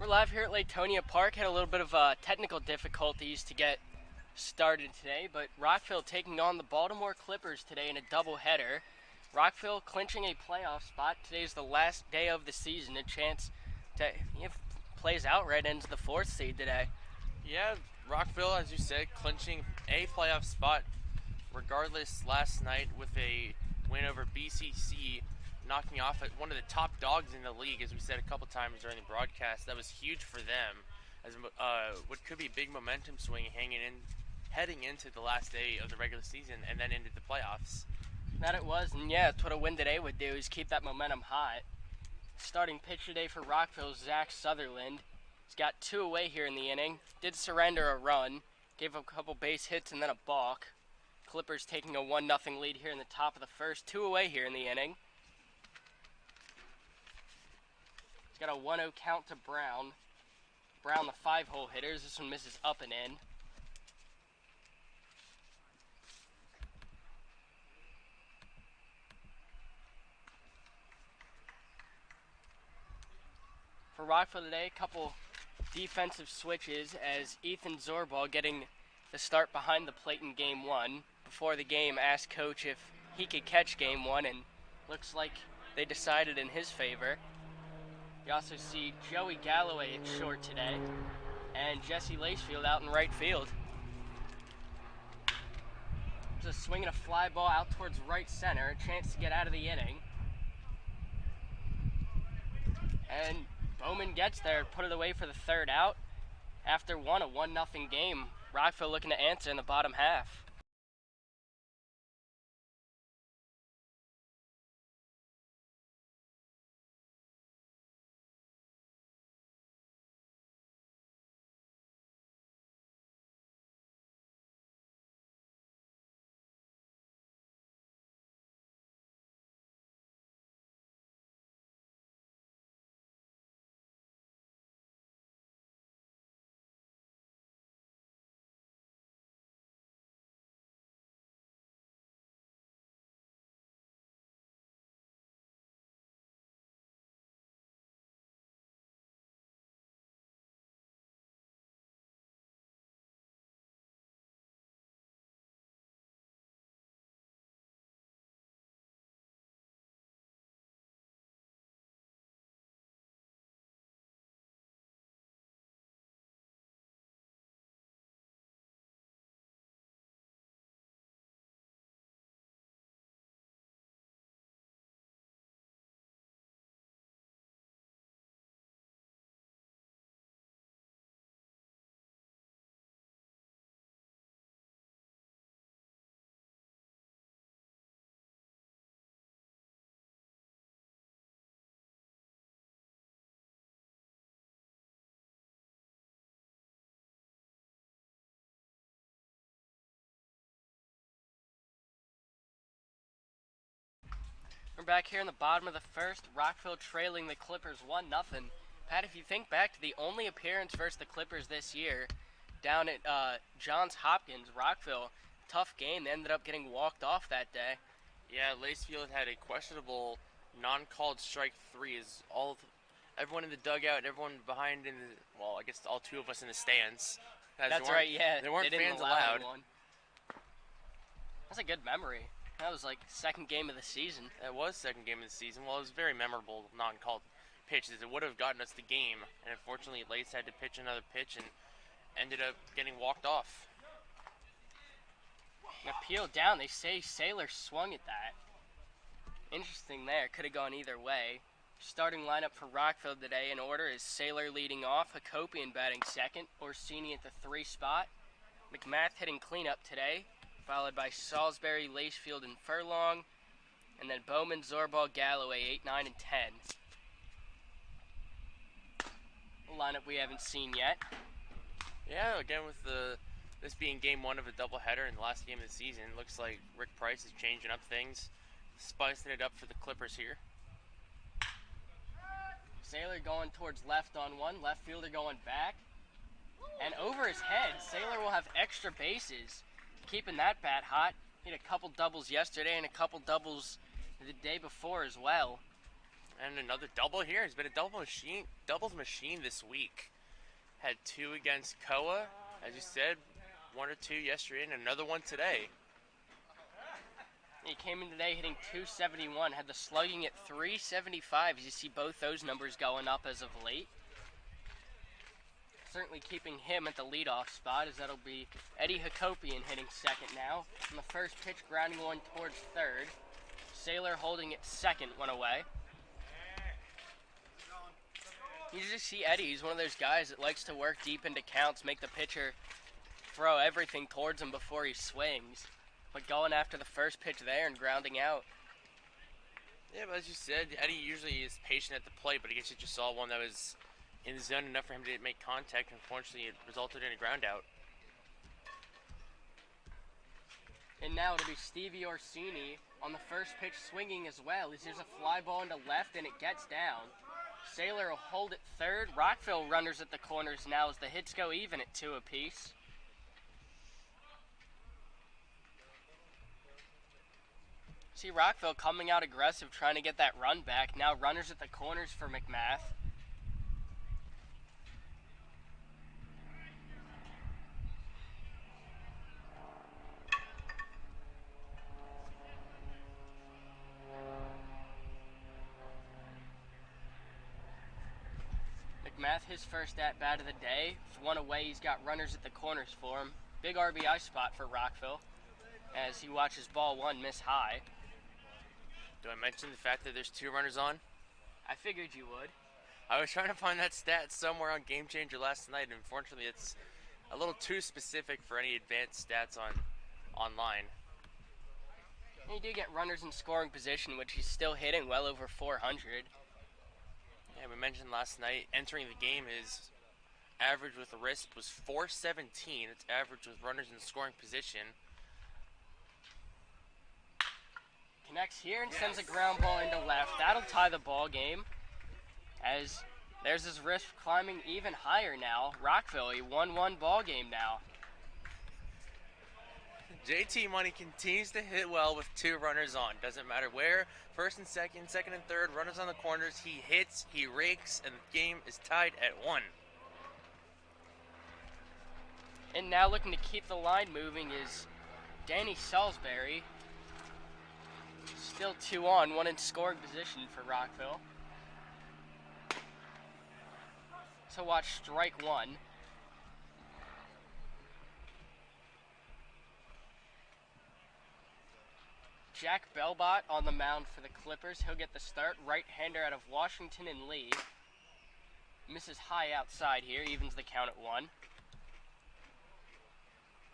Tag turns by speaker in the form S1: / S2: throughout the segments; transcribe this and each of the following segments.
S1: We're live here at Latonia Park. Had a little bit of technical difficulties to get started today, but Rockville taking on the Baltimore Clippers today in a doubleheader. Rockville clinching a playoff spot. Today's the last day of the season. A chance to, if plays out right into the 4th seed today.
S2: Yeah, Rockville, as you said, clinching a playoff spot regardless last night with a win over BCC, knocking off at one of the top dogs in the league, as we said a couple times during the broadcast. That was huge for them, as what could be a big momentum swing heading into the last day of the regular season and then into the playoffs.
S1: That it was, and yeah, that's what a win today would do, is keep that momentum hot. Starting pitcher today for Rockville, Zach Sutherland. He's got 2 away here in the inning. Did surrender a run, gave up a couple base hits and then a balk. Clippers taking a 1-0 lead here in the top of the first. 2 away here in the inning. He's got a 1-0 count to Brown. Brown, the 5-hole hitters. This one misses up and in. For Rockville today, a couple defensive switches as Ethan Zorbal getting the start behind the plate in Game 1. Before the game, asked Coach if he could catch Game 1, and looks like they decided in his favor. You also see Joey Galloway at short today, and Jesse Lacefield out in right field. Just swinging a fly ball out towards right center, a chance to get out of the inning. And Bowman gets there, put it away for the 3rd out. After a 1-0 game, Rockville looking to answer in the bottom half. We're back here in the bottom of the first. Rockville trailing the Clippers 1-0. Pat, if you think back to the only appearance versus the Clippers this year, down at Johns Hopkins, Rockville, tough game. They ended up getting walked off that day.
S2: Yeah, Lacefield had a questionable non-called strike 3. Everyone in the dugout, everyone behind I guess all 2 of us in the stands.
S1: That's right, yeah.
S2: There weren't
S1: they didn't
S2: fans
S1: allow
S2: allowed.
S1: anyone. That's a good memory. That was like 2nd game of the season.
S2: That was 2nd game of the season. Well, it was a very memorable non-called pitch. It would have gotten us the game, and unfortunately Lace had to pitch another pitch and ended up getting walked off.
S1: Appeal down. They say Saylor swung at that. Interesting there. Could have gone either way. Starting lineup for Rockville today in order is Saylor leading off, Hakopian batting 2nd, Orsini at the 3 spot, McMath hitting cleanup today, followed by Salisbury, Lacefield, and Furlong, and then Bowman, Zorbal, Galloway, 8, 9, and 10. A lineup we haven't seen yet.
S2: Yeah, again with this being Game 1 of a doubleheader in the last game of the season, looks like Rick Price is changing up things, spicing it up for the Clippers here.
S1: Saylor going towards left on one, left fielder going back. And over his head, Saylor will have extra bases, keeping that bat hot. He had a couple doubles yesterday and a couple doubles the day before as well.
S2: And another double here. It's been a doubles machine this week. Had 2 against Koa, as you said, 1 or 2 yesterday, and another one today.
S1: He came in today hitting 271, had the slugging at 375, as you see both those numbers going up as of late. Certainly keeping him at the leadoff spot, as that'll be Eddie Hakopian hitting second now. On the first pitch, grounding one towards third. Sailor holding it second, one away. You just see Eddie, he's one of those guys that likes to work deep into counts, make the pitcher throw everything towards him before he swings. But going after the first pitch there and grounding out.
S2: Yeah, but as you said, Eddie usually is patient at the plate, but I guess you just saw one that was in the zone enough for him to make contact. Unfortunately, it resulted in a ground out.
S1: And now it'll be Stevie Orsini on the first pitch swinging as well. As there's a fly ball into left and it gets down. Sailor will hold it third. Rockville runners at the corners now as the hits go even at 2 apiece. See Rockville coming out aggressive, trying to get that run back. Now runners at the corners for McMath. McMath, his first at-bat of the day. With 1 away, he's got runners at the corners for him. Big RBI spot for Rockville as he watches ball 1 miss high.
S2: Do I mention the fact that there's 2 runners on?
S1: I figured you would.
S2: I was trying to find that stat somewhere on Game Changer last night, and unfortunately it's a little too specific for any advanced stats online.
S1: He did get runners in scoring position, which he's still hitting well over 400.
S2: Yeah, we mentioned last night, entering the game, his average with the wrist was 417. It's average with runners in scoring position.
S1: Connects here and sends a ground ball into left. That'll tie the ball game as there's his wrist climbing even higher now. Rockville, a 1-1 ball game now.
S2: JT Money continues to hit well with 2 runners on. Doesn't matter where, first and second, second and third, runners on the corners. He hits, he rakes, and the game is tied at 1.
S1: And now looking to keep the line moving is Danny Salisbury. Still 2 on, 1 in scoring position for Rockville. So watch strike 1. Jack Belbot on the mound for the Clippers. He'll get the start. Right-hander out of Washington and Lee. Misses high outside here, evens the count at 1.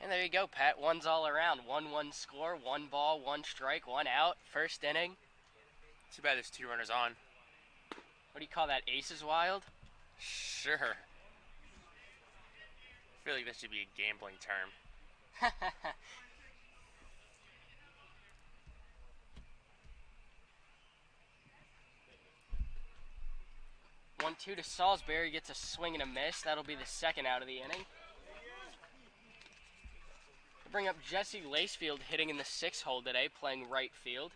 S1: And there you go, Pat. 1's all around. 1-1 score, 1 ball, 1 strike, 1 out. First inning.
S2: Too bad there's 2 runners on.
S1: What do you call that, aces wild?
S2: Sure. I feel like that should be a gambling term.
S1: 1-2 to Salisbury, gets a swing and a miss. That'll be the second out of the inning. We'll bring up Jesse Lacefield hitting in the 6th hole today, playing right field.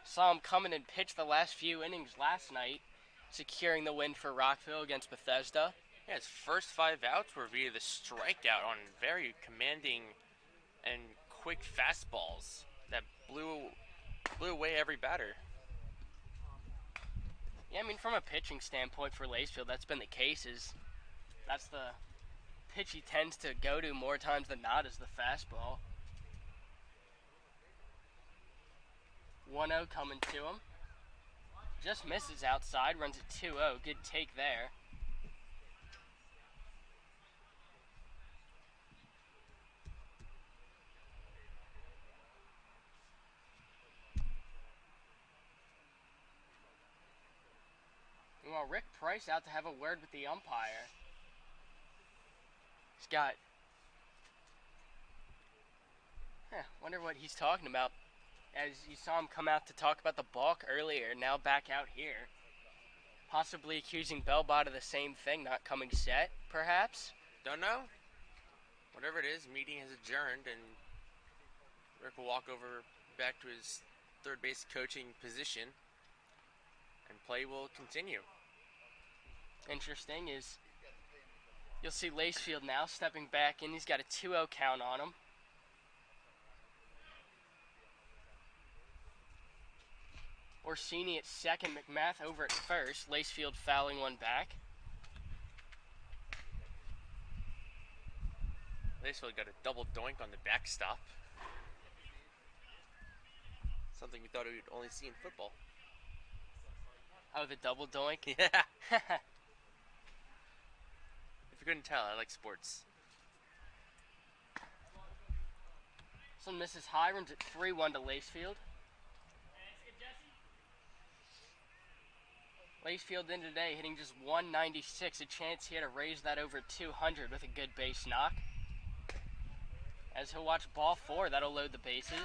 S1: Saw him come in and pitch the last few innings last night, securing the win for Rockville against Bethesda.
S2: Yeah, his first 5 outs were via the strikeout on very commanding and quick fastballs that blew away every batter.
S1: Yeah, I mean, from a pitching standpoint for Lacefield, that's been the case. That's the pitch he tends to go to more times than not is the fastball. 1-0 coming to him. Just misses outside, runs at 2-0. Good take there. Well, Rick Price out to have a word with the umpire. He's got... wonder what he's talking about. As you saw him come out to talk about the balk earlier, now back out here. Possibly accusing Belbot of the same thing, not coming set, perhaps?
S2: Don't know. Whatever it is, meeting has adjourned, and Rick will walk over back to his third base coaching position, and play will continue.
S1: Interesting is you'll see Lacefield now stepping back in. He's got a 2-0 count on him. Orsini at second, McMath over at first. Lacefield fouling one back.
S2: Lacefield got a double doink on the backstop. Something we thought we'd only see in football.
S1: Oh, the double doink?
S2: Yeah. If you couldn't tell, I like sports.
S1: This one misses high, runs at 3-1 to Lacefield. Lacefield in today hitting just 196, a chance here to raise that over 200 with a good base knock. As he'll watch ball 4, that'll load the bases.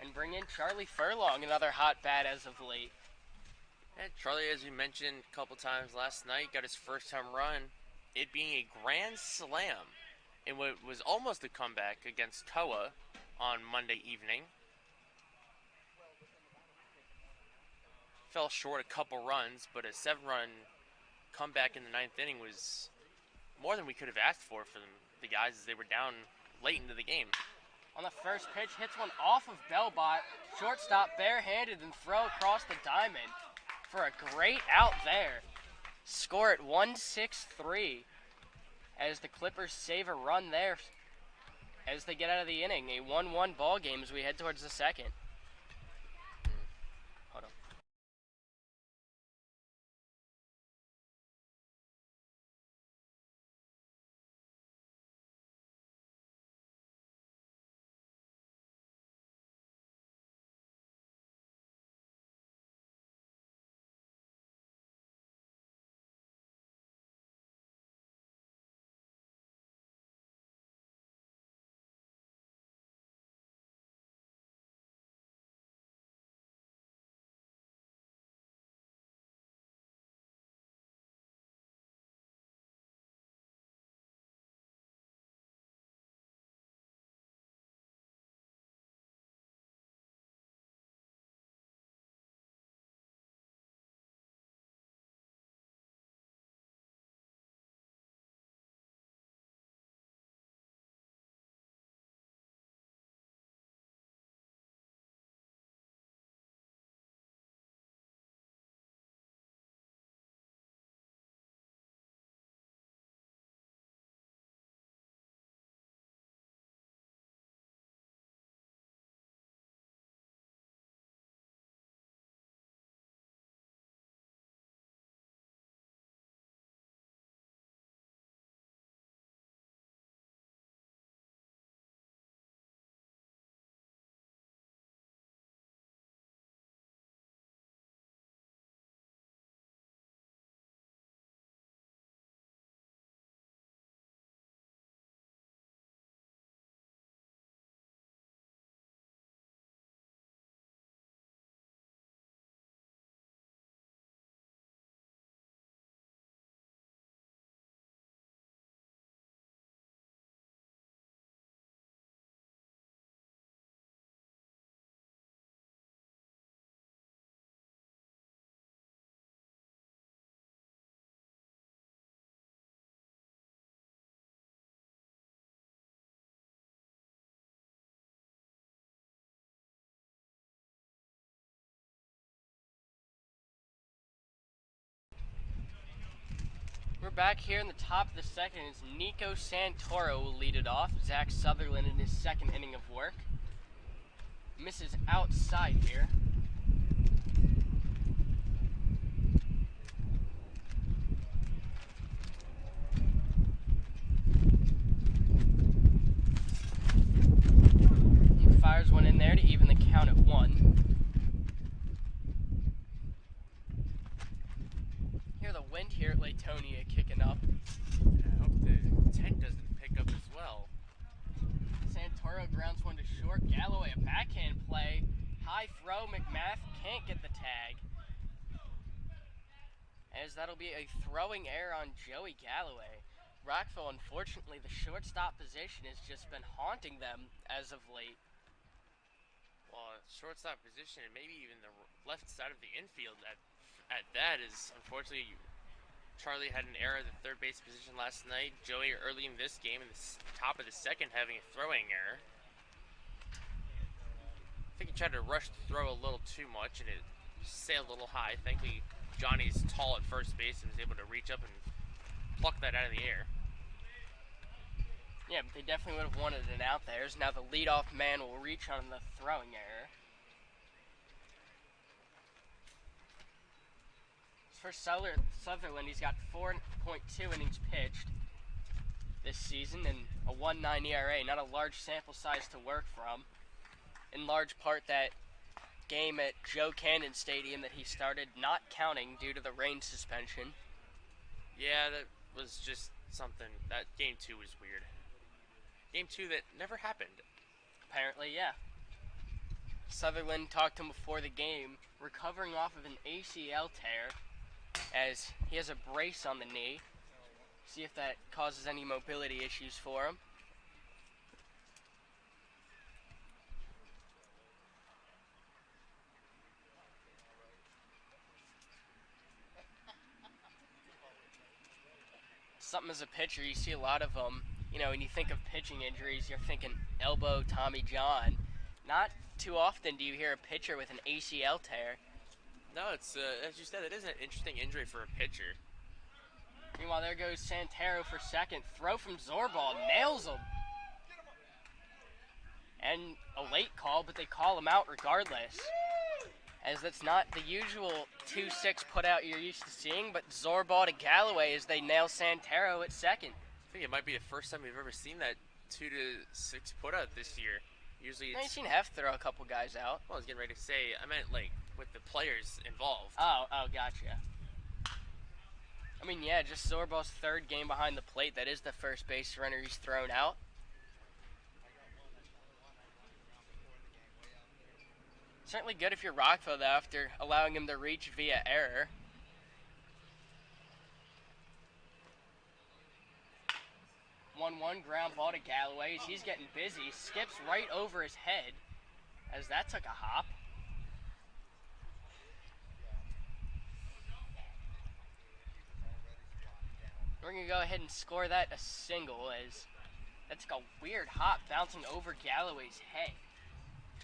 S1: And bring in Charlie Furlong, another hot bat as of late.
S2: And Charlie, as we mentioned a couple times last night, got his first home run, it being a grand slam in what was almost a comeback against Toa on Monday evening. Fell short a couple runs, but a 7-run comeback in the 9th inning was more than we could have asked for them, the guys, as they were down late into the game.
S1: On the first pitch, hits one off of Bellbot. Shortstop barehanded and throw across the diamond for a great out there. Score at 1-6-3 as the Clippers save a run there as they get out of the inning. A 1-1 ball game as we head towards the second. Hold on. We're back here in the top of the second as Nico Santoro will lead it off. Zach Sutherland in his second inning of work. Misses outside here. He fires one in there to even the count at 1. Hear the wind here at Latonia kicking up.
S2: I hope the tent doesn't pick up as well.
S1: Santoro grounds one to short. Galloway, a backhand play. High throw. McMath can't get the tag. As that'll be a throwing error on Joey Galloway. Rockville, unfortunately, the shortstop position has just been haunting them as of late.
S2: Well, shortstop position and maybe even the left side of the infield at that is unfortunately Charlie had an error at the third base position last night. Joey early in this game in the top of the second having a throwing error. I think he tried to rush the throw a little too much and it sailed a little high. Thankfully Johnny's tall at first base and was able to reach up and pluck that out of the air.
S1: Yeah, but they definitely would have wanted an out there. Now the leadoff man will reach on the throwing error. For Sutherland, he's got 4.2 innings pitched this season and a 1.9 ERA. Not a large sample size to work from. In large part, that game at Joe Cannon Stadium that he started not counting due to the rain suspension.
S2: Yeah, that was just something. That game 2 was weird. Game 2 that never happened.
S1: Apparently, yeah. Sutherland talked to him before the game, recovering off of an ACL tear, as he has a brace on the knee. See if that causes any mobility issues for him. Something as a pitcher, you see a lot of them. You know, when you think of pitching injuries, you're thinking elbow, Tommy John. Not too often do you hear a pitcher with an ACL tear.
S2: No, it's, as you said, it is an interesting injury for a pitcher.
S1: Meanwhile, there goes Santero for second. Throw from Zorbal, nails him. And a late call, but they call him out regardless. As that's not the usual 2-6 put out you're used to seeing, but Zorbal to Galloway as they nail Santero at second.
S2: I think it might be the first time we've ever seen that 2-6 put out this year. Usually it's...
S1: I've seen Hef throw a couple guys out.
S2: Well, I was getting ready to say, I meant like with the players involved.
S1: Oh, gotcha. I mean, yeah, just Zorbal's third game behind the plate. That is the first base runner he's thrown out. Certainly good if you're Rockville, though, after allowing him to reach via error. One ground ball to Galloway as he's getting busy. Skips right over his head as that took a hop. We're going to go ahead and score that a single as that took a weird hop bouncing over Galloway's head.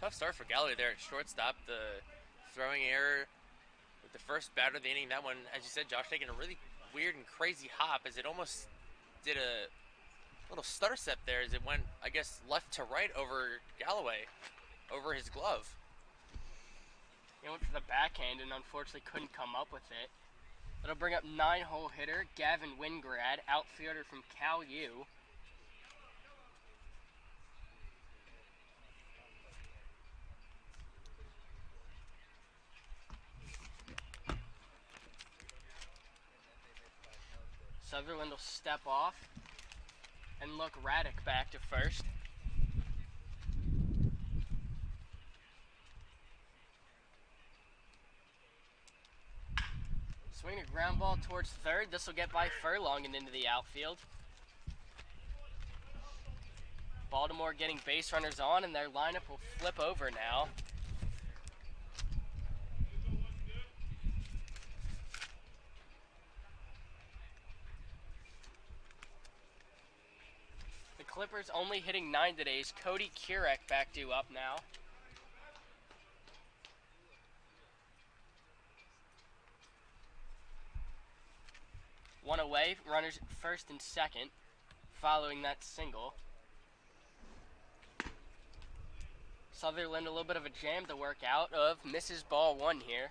S2: Tough start for Galloway there at shortstop. The throwing error with the first batter of the inning. That one, as you said, Josh, taking a really weird and crazy hop as it almost did a little stutter step there as it went, I guess, left to right over Galloway, over his glove.
S1: He went for the backhand and unfortunately couldn't come up with it. That'll bring up 9-hole hitter Gavin Wingrad, outfielder from Cal U. Sutherland will step off and look Raddick back to first. Swing a ground ball towards third. This will get by Furlong and into the outfield. Baltimore getting base runners on, and their lineup will flip over now. The Clippers only hitting 9 today. Cody Kurek back due up now. One away, runners at first and second, following that single. Sutherland a little bit of a jam to work out of, misses ball one here.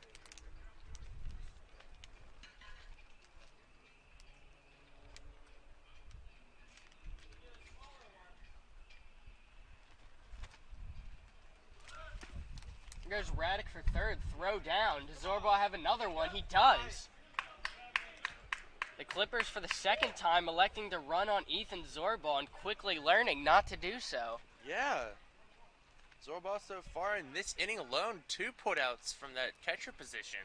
S1: Here goes Raddick for third, throw down. Does Zorbal have another one? He does. The Clippers, for the second time, electing to run on Ethan Zorbal and quickly learning not to do so.
S2: Yeah. Zorbal so far in this inning alone, 2 putouts from that catcher position.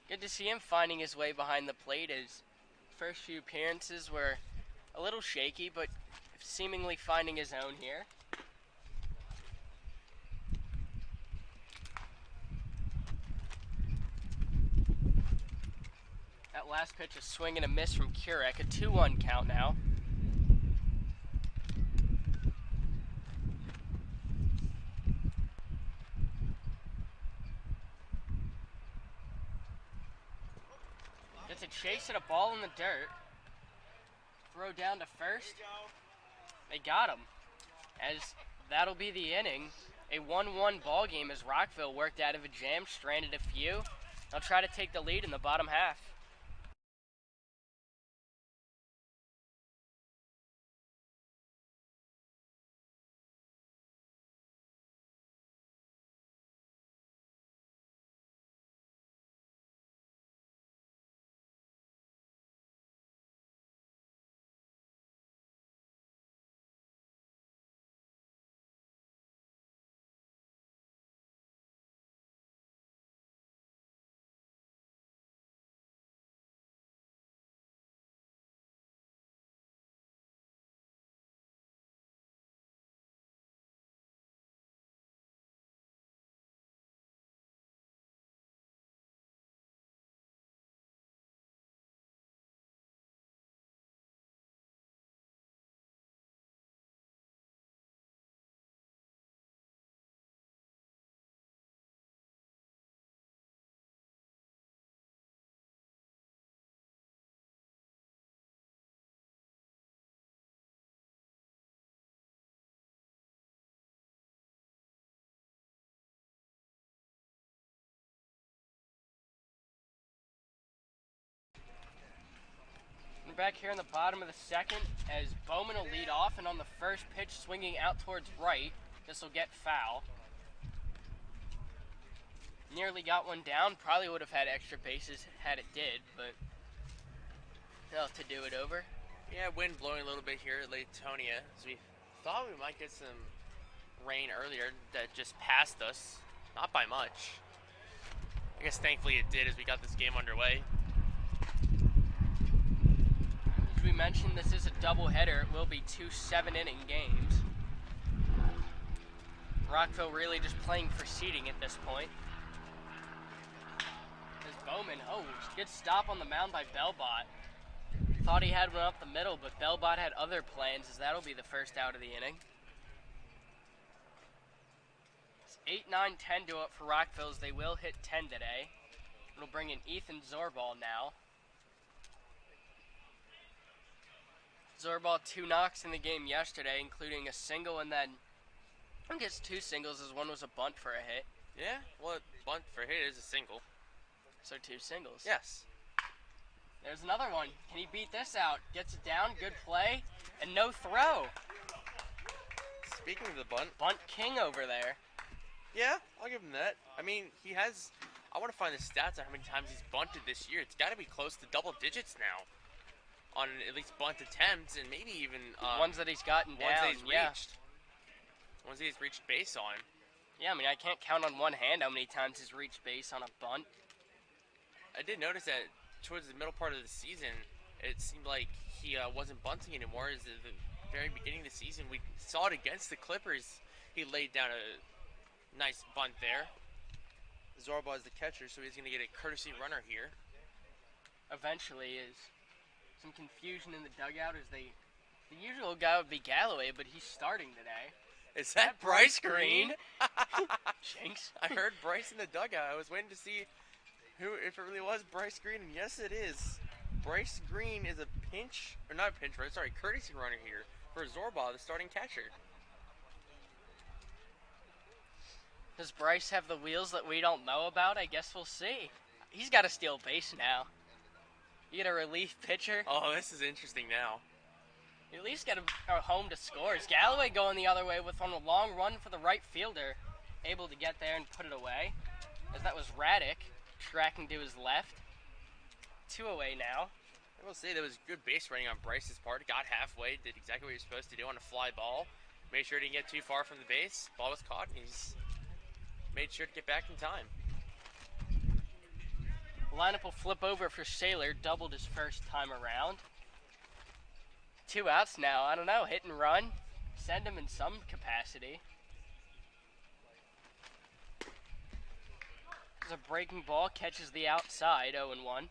S1: Good to see him finding his way behind the plate. His first few appearances were a little shaky, but if seemingly finding his own here. That last pitch, a swing and a miss from Kurek. A 2-1 count now. Gets a chase at a ball in the dirt. Throw down to first. They got him. As that'll be the inning. A 1-1 ball game as Rockville worked out of a jam, stranded a few. They'll try to take the lead in the bottom half. We're back here in the bottom of the second as Bowman will lead off, and on the first pitch swinging out towards right, this will get foul. Nearly got one down, probably would have had extra bases had it did, but they'll have to do it over.
S2: Yeah, wind blowing a little bit here at Latonia. So we thought we might get some rain earlier that just passed us. Not by much. I guess thankfully it did as we got this game underway.
S1: As we mentioned, this is a doubleheader. It will be 2 7-inning games. Rockville really just playing for seeding at this point. As Bowman, good stop on the mound by Belbot. Thought he had one up the middle, but Belbot had other plans as that'll be the first out of the inning. It's 8, 9, 10 to up for Rockville as they will hit 10 today. It'll bring in Ethan Zorbal now. Zorbal 2 knocks in the game yesterday, including a single and then, I guess 2 singles as one was a bunt for a hit.
S2: Yeah, well, bunt for a hit is a single.
S1: So 2 singles.
S2: Yes.
S1: There's another one. Can he beat this out? Gets it down, good play, and no throw.
S2: Speaking of the bunt.
S1: Bunt king over there.
S2: Yeah, I'll give him that. I mean, he has, I want to find the stats on how many times he's bunted this year. It's got to be close to double digits now. On at least bunt attempts and maybe even
S1: ones that he's gotten down.
S2: Ones that he's reached. Ones that he's reached base on.
S1: Yeah, I mean, I can't count on one hand how many times he's reached base on a bunt.
S2: I did notice that towards the middle part of the season, it seemed like he wasn't bunting anymore. As at the very beginning of the season, we saw it against the Clippers. He laid down a nice bunt there. Zorba is the catcher, so he's going to get a courtesy runner here.
S1: Eventually is some confusion in the dugout as the usual guy would be Galloway, but he's starting today.
S2: Is that Bryce Green?
S1: Jinx.
S2: I heard Bryce in the dugout. I was waiting to see if it really was Bryce Green, and yes it is. Bryce Green is a courtesy runner here for Zorba, the starting catcher.
S1: Does Bryce have the wheels that we don't know about? I guess we'll see. He's got to steal base now. You get a relief pitcher.
S2: Oh, this is interesting now.
S1: You at least get a home to score. Is Galloway going the other way with a long run for the right fielder, able to get there and put it away? As that was Raddick tracking to his left. 2 away now.
S2: I will say there was good base running on Bryce's part. Got halfway, did exactly what he was supposed to do on a fly ball. Made sure he didn't get too far from the base. Ball was caught, and he's made sure to get back in time.
S1: The lineup will flip over for Saylor, doubled his first time around. 2 outs now. I don't know. Hit and run. Send him in some capacity. There's a breaking ball. Catches the outside. 0-1.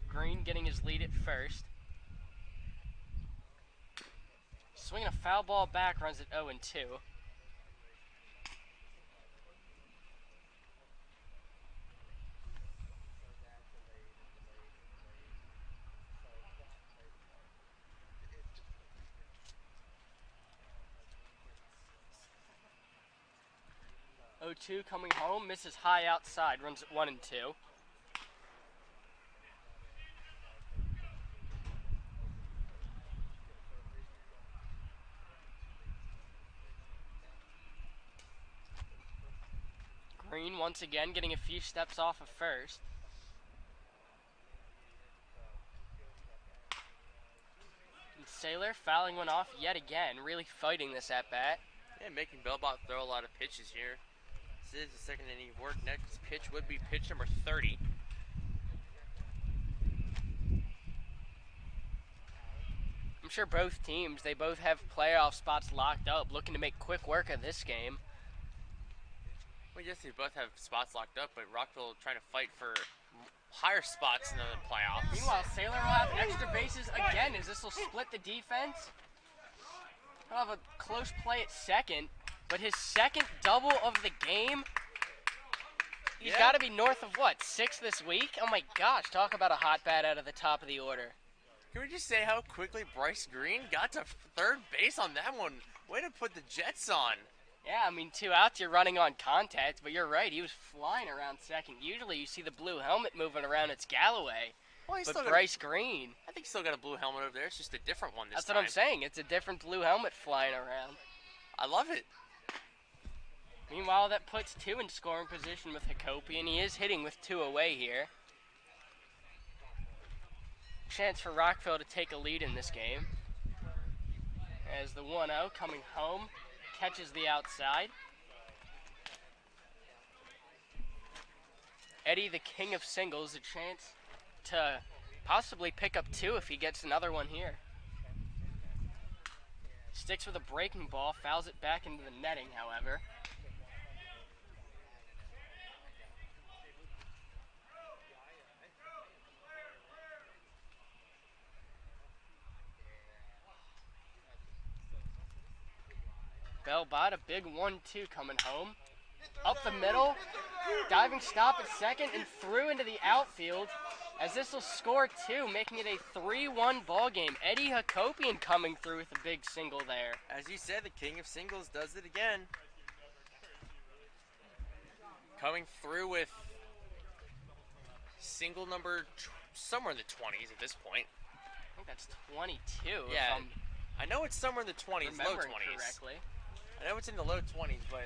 S1: Green getting his lead at first. Swinging a foul ball back, runs at 0-2. Coming home, misses high outside, runs at 1-2. Green once again getting a few steps off of first. And Saylor fouling one off yet again, really fighting this at bat.
S2: Yeah, making Bellbot throw a lot of pitches here. This is the second inning work. Next pitch would be pitch number 30.
S1: I'm sure both teams, they both have playoff spots locked up, looking to make quick work of this game.
S2: Well, yes, they both have spots locked up, but Rockville trying to fight for higher spots in the playoffs.
S1: Meanwhile, Saylor will have extra bases again as this will split the defense. He'll have a close play at second, but his second double of the game. He's got to be north of what, 6 this week? Oh my gosh, talk about a hot bat out of the top of the order.
S2: Can we just say how quickly Bryce Green got to third base on that one? Way to put the Jets on.
S1: Yeah, I mean, 2 outs, you're running on contact, but you're right, he was flying around second. Usually you see the blue helmet moving around, it's Galloway.
S2: Well,
S1: but Bryce Green.
S2: I think he's still got a blue helmet over there. It's just a different one this time.
S1: That's what I'm saying. It's a different blue helmet flying around.
S2: I love it.
S1: Meanwhile, that puts 2 in scoring position with Hakopi, and he is hitting with 2 away here. Chance for Rockville to take a lead in this game. As the 1-0 coming home, catches the outside. Eddie, the king of singles, a chance to possibly pick up 2 if he gets another one here. Sticks with a breaking ball, fouls it back into the netting, however. Bellbot, a big 1-2 coming home. Up the middle, diving stop at second and through into the outfield as this will score 2, making it a 3-1 ball game. Eddie Hakopian coming through with a big single there.
S2: As you said, the king of singles does it again. Coming through with single number somewhere in the 20s at this point.
S1: I think that's 22.
S2: Yeah, I know it's somewhere in the 20s, low 20s.
S1: Correctly.
S2: I know it's in the low 20s, but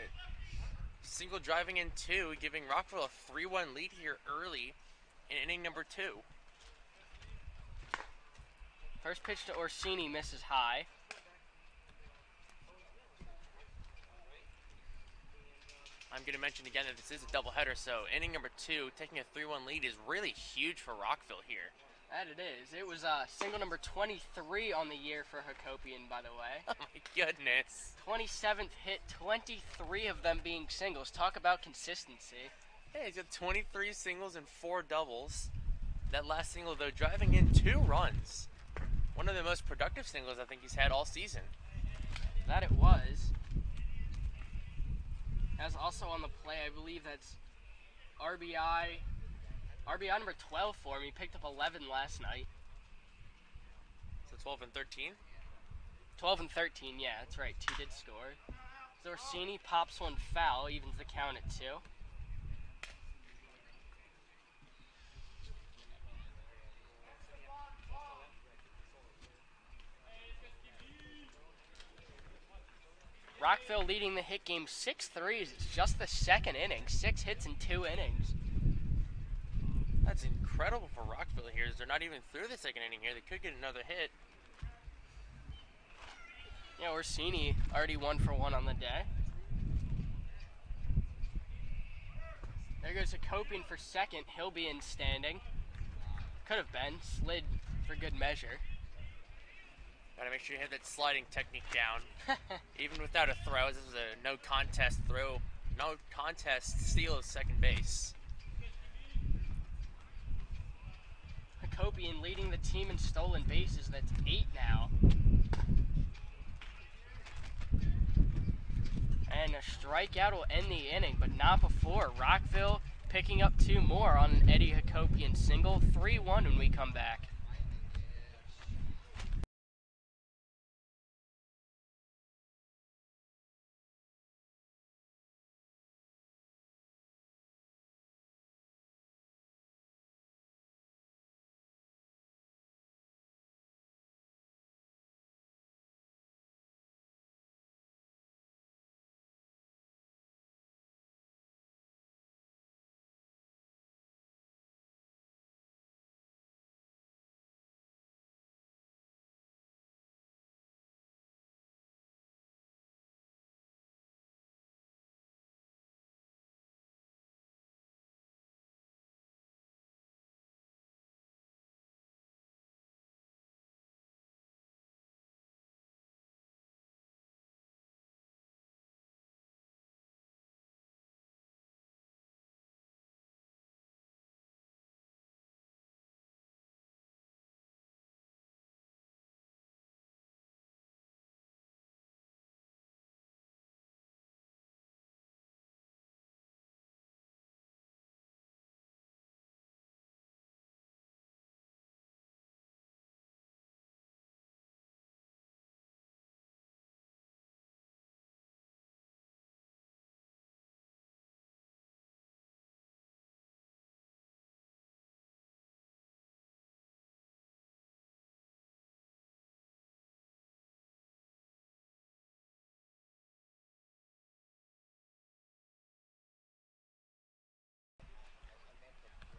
S2: single driving in 2, giving Rockville a 3-1 lead here early in inning number 2.
S1: First pitch to Orsini misses high.
S2: I'm going to mention again that this is a doubleheader, so inning number 2, taking a 3-1 lead is really huge for Rockville here.
S1: That it is. It was single number 23 on the year for Hakopian, by the way.
S2: Oh my goodness.
S1: 27th hit, 23 of them being singles. Talk about consistency.
S2: Hey, he's got 23 singles and 4 doubles. That last single, though, driving in 2 runs. One of the most productive singles I think he's had all season.
S1: That it was. As also on the play, I believe that's RBI number 12 for him. He picked up 11 last night.
S2: So 12 and 13?
S1: 12 and 13, yeah, that's right. 2 did score. Orsini pops one foul, evens the count at 2. Rockville leading the hit game 6-3. It's just the second inning. 6 hits in 2 innings.
S2: That's incredible for Rockville here. They're not even through the second inning here. They could get another hit.
S1: Yeah, Orsini already 1 for 1 on the day. There goes Hakopian for second. He'll be in standing. Could have been. Slid for good measure.
S2: Gotta make sure you have that sliding technique down. Even without a throw, this was a no contest throw. No contest steal of second base.
S1: Hakopian leading the team in stolen bases. That's 8 now. And a strikeout will end the inning, but not before. Rockville picking up 2 more on an Eddie Hakopian single. 3-1 when we come back.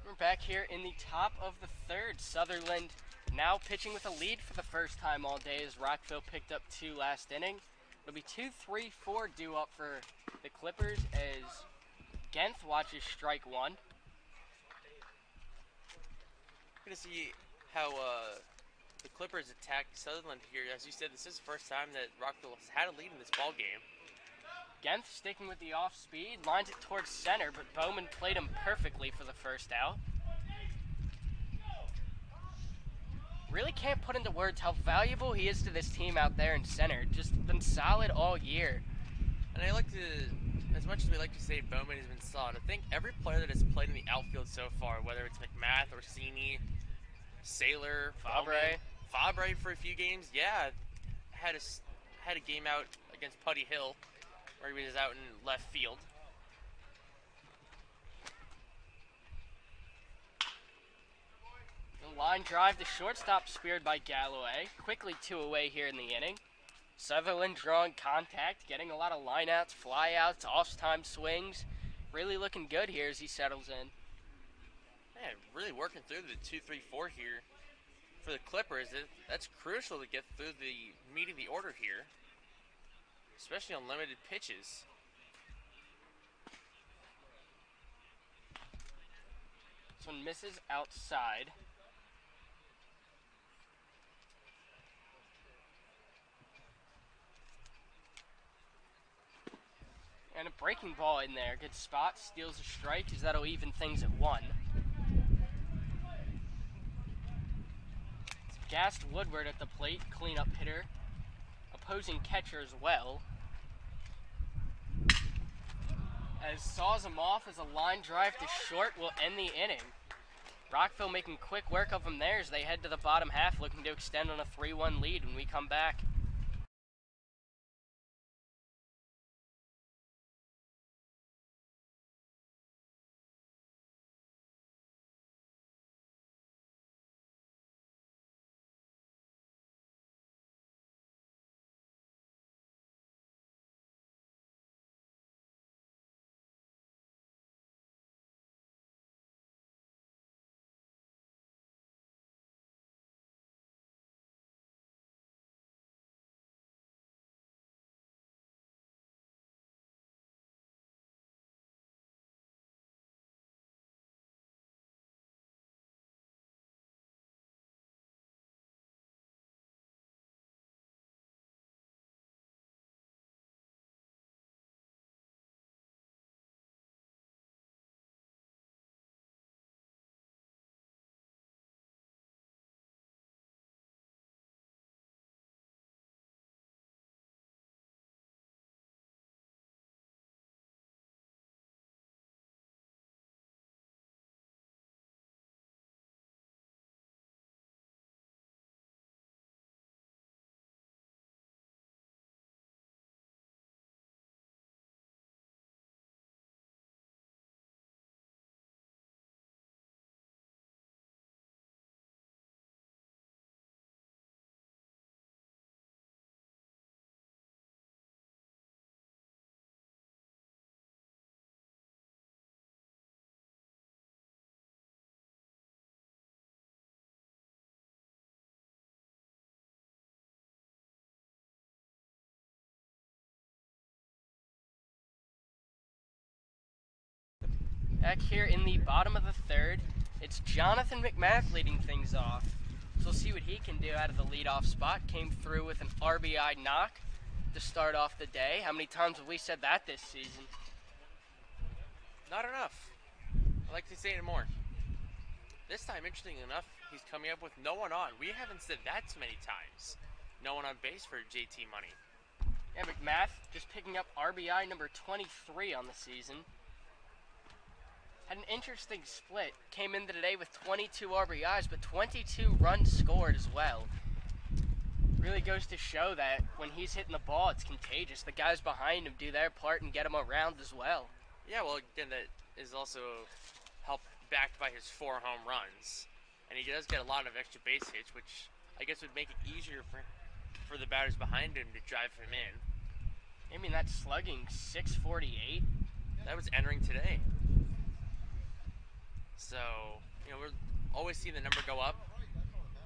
S1: We're back here in the top of the third. Sutherland now pitching with a lead for the first time all day as Rockville picked up 2 last inning. It'll be 2-3-4 due up for the Clippers as Genth watches strike 1.
S2: We're going to see how the Clippers attack Sutherland here. As you said, this is the first time that Rockville has had a lead in this ball game.
S1: Genth sticking with the off speed, lines it towards center, but Bowman played him perfectly for the first out. Really can't put into words how valuable he is to this team out there in center. Just been solid all year.
S2: And I like to, as much as we like to say Bowman has been solid, I think every player that has played in the outfield so far, whether it's McMath, Orsini, Saylor, Fabre for a few games, yeah, had a game out against Putty Hill where he was out in left field.
S1: The line drive to shortstop speared by Galloway. Quickly 2 away here in the inning. Sutherland drawing contact, getting a lot of lineouts, flyouts, off-time swings. Really looking good here as he settles in.
S2: Man, really working through the 2-3-4 here for the Clippers. That's crucial to get through the meat of the order here, especially on limited pitches.
S1: This one misses outside. And a breaking ball in there. Good spot, steals a strike as that'll even things at 1. Gassed Woodward at the plate, cleanup hitter. Opposing catcher as well. As saws him off as a line drive to short will end the inning. Rockville making quick work of them there as they head to the bottom half, looking to extend on a 3-1 lead when we come back. Back here in the bottom of the third, it's Jonathan McMath leading things off. So we'll see what he can do out of the leadoff spot. Came through with an RBI knock to start off the day. How many times have we said that this season?
S2: Not enough. I'd like to say it more. This time, interesting enough, he's coming up with no one on. We haven't said that too many times. No one on base for JT Money.
S1: Yeah, McMath just picking up RBI number 23 on the season. Had an interesting split. Came into today with 22 RBIs, but 22 runs scored as well. Really goes to show that when he's hitting the ball, it's contagious. The guys behind him do their part and get him around as well.
S2: Yeah, well, again, that is also helped backed by his 4 home runs. And he does get a lot of extra base hits, which I guess would make it easier for the batters behind him to drive him in.
S1: I mean, that's slugging 648.
S2: That was entering today. So, we're always seeing the number go up.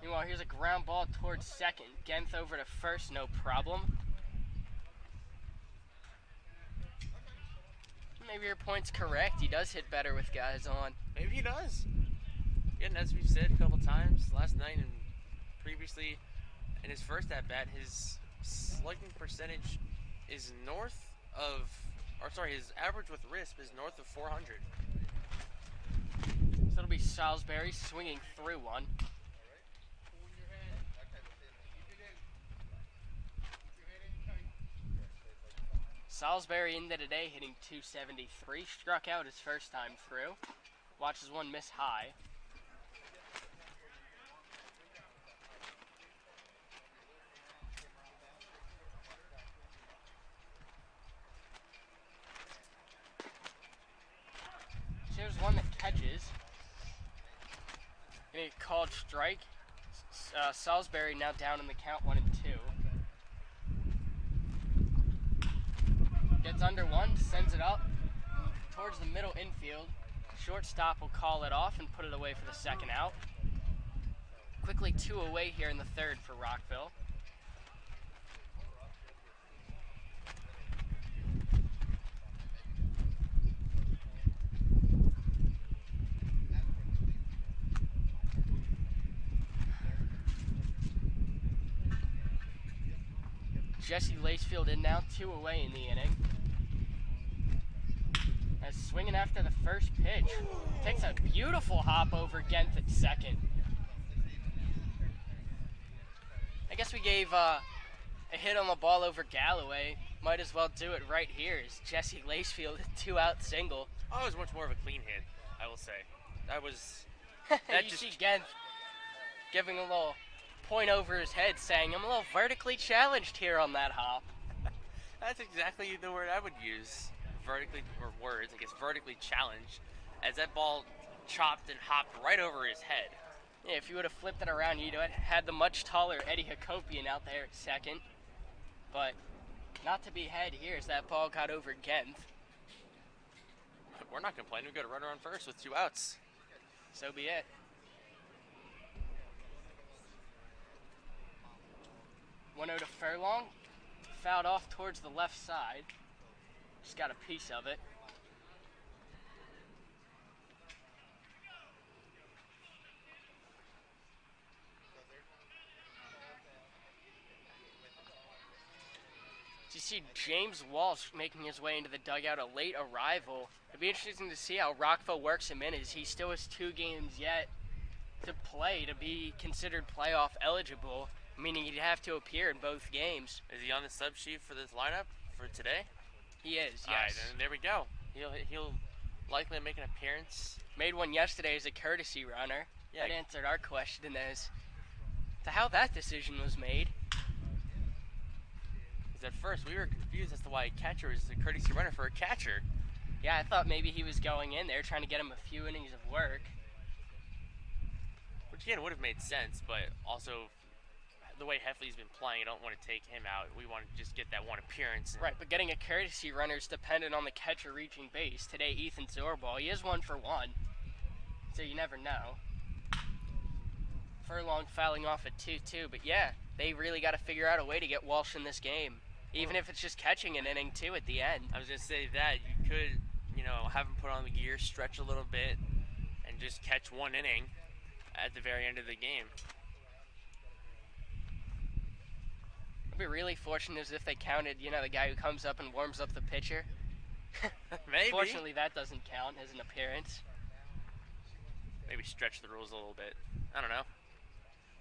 S1: Meanwhile, here's a ground ball towards second. Genth over to first, no problem. Maybe your point's correct. He does hit better with guys on.
S2: Maybe he does. And as we've said a couple times last night and previously in his first at-bat, his slugging percentage is his average with RISP is north of 400.
S1: So it'll be Salisbury swinging through one. Salisbury into today hitting 273. Struck out his first time through. Watches one miss high. Here's one that catches. Getting a called strike. Salisbury now down in the count 1-2. Gets under one, sends it up towards the middle infield. Shortstop will call it off and put it away for the second out. Quickly 2 away here in the third for Rockville. Jesse Lacefield in now, 2 away in the inning. As swinging after the first pitch. Takes a beautiful hop over Genth at second. I guess we gave a hit on the ball over Galloway. Might as well do it right here. Is Jesse Lacefield a 2-out single.
S2: Oh, it was much more of a clean hit, I will say. That was...
S1: You see Genth giving a little point over his head saying, I'm a little vertically challenged here on that hop.
S2: That's exactly the word I would use. Vertically challenged, as that ball chopped and hopped right over his head.
S1: Yeah, if you would have flipped it around, you'd have had the much taller Eddie Hakopian out there at second. But not to be had here as that ball got over Genth.
S2: We're not complaining. We've got a runner on first with 2 outs.
S1: So be it. 1-0 to Furlong. Fouled off towards the left side. Just got a piece of it. You see James Walsh making his way into the dugout, a late arrival. It'd be interesting to see how Rockville works him in, as he still has 2 games yet to play to be considered playoff eligible, meaning he'd have to appear in both games.
S2: Is he on the sub sheet for this lineup for today?
S1: He is, yes.
S2: All right, then there we go. He'll likely make an appearance.
S1: Made one yesterday as a courtesy runner.
S2: Yeah.
S1: That answered our question as to how that decision was made.
S2: Because at first we were confused as to why a catcher is a courtesy runner for a catcher.
S1: Yeah, I thought maybe he was going in there trying to get him a few innings of work.
S2: Which again would have made sense, but also the way Heffley's been playing, I don't want to take him out. We want to just get that one appearance.
S1: Right, but getting a courtesy runner is dependent on the catcher reaching base. Today, Ethan Zorball, he is 1 for 1, so you never know. Furlong fouling off at 2-2, but yeah, they really got to figure out a way to get Walsh in this game, even if it's just catching an inning, too, at the end.
S2: I was going to say that. You could have him put on the gear, stretch a little bit, and just catch one inning at the very end of the game.
S1: It'd be really fortunate if they counted, the guy who comes up and warms up the pitcher.
S2: Maybe.
S1: Fortunately, that doesn't count as an appearance.
S2: Maybe stretch the rules a little bit. I don't know.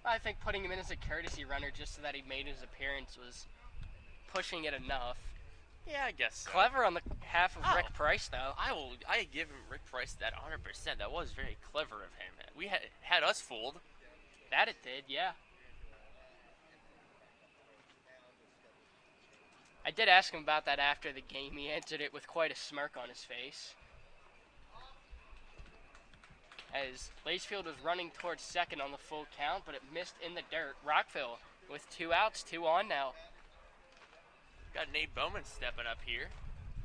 S1: I think putting him in as a courtesy runner just so that he made his appearance was pushing it enough.
S2: Yeah, I guess so.
S1: Clever on the half of Rick Price, though.
S2: I give him Rick Price that 100%. That was very clever of him. We had us fooled.
S1: That it did, yeah. I did ask him about that after the game. He answered it with quite a smirk on his face. As Lacefield was running towards second on the full count, but it missed in the dirt. Rockville with 2 outs, 2 on now.
S2: Got Nate Bowman stepping up here.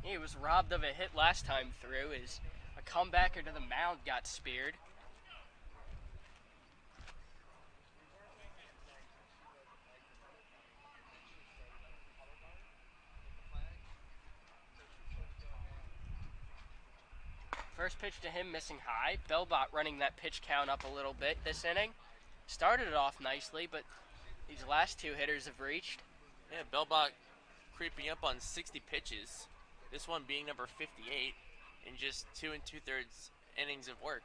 S1: He was robbed of a hit last time through as a comebacker to the mound got speared. First pitch to him missing high. Bellbot running that pitch count up a little bit this inning. Started it off nicely, but these last 2 hitters have reached.
S2: Yeah, Bellbot creeping up on 60 pitches. This one being number 58 in just 2 2/3 innings of work.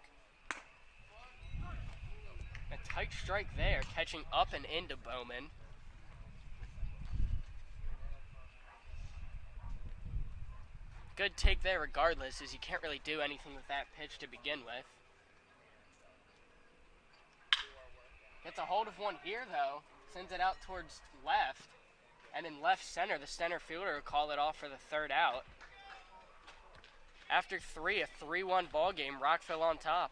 S1: A tight strike there, catching up and into Bowman. Good take there regardless, as you can't really do anything with that pitch to begin with. Gets a hold of one here, though. Sends it out towards left. And in left center, the center fielder will call it off for the 3rd out. After 3, a 3-1 ball game, Rockville on top.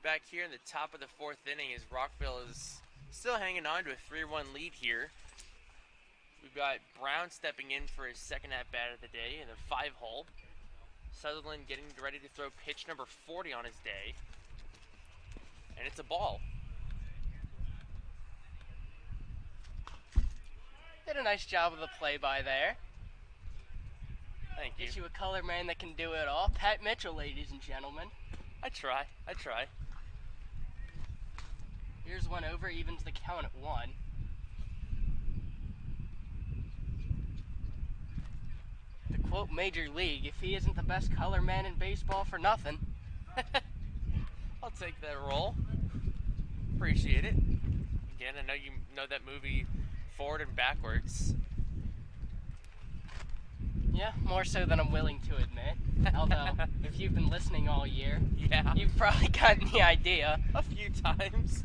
S2: Back here in the top of the 4th inning as Rockville is still hanging on to a 3-1 lead here. We've got Brown stepping in for his 2nd at-bat of the day in the 5-hole. Sutherland getting ready to throw pitch number 40 on his day. And it's a ball.
S1: Did a nice job of the play-by there.
S2: Thank you.
S1: Get you a color man that can do it all. Pat Mitchell, ladies and gentlemen.
S2: I try.
S1: Here's one over, evens the count at 1. To quote Major League, if he isn't the best color man in baseball for nothing.
S2: I'll take that role. Appreciate it. Again, I know you know that movie forward and backwards.
S1: Yeah, more so than I'm willing to admit. Although, if you've been listening all year,
S2: Yeah.
S1: you've probably gotten the idea.
S2: A few times.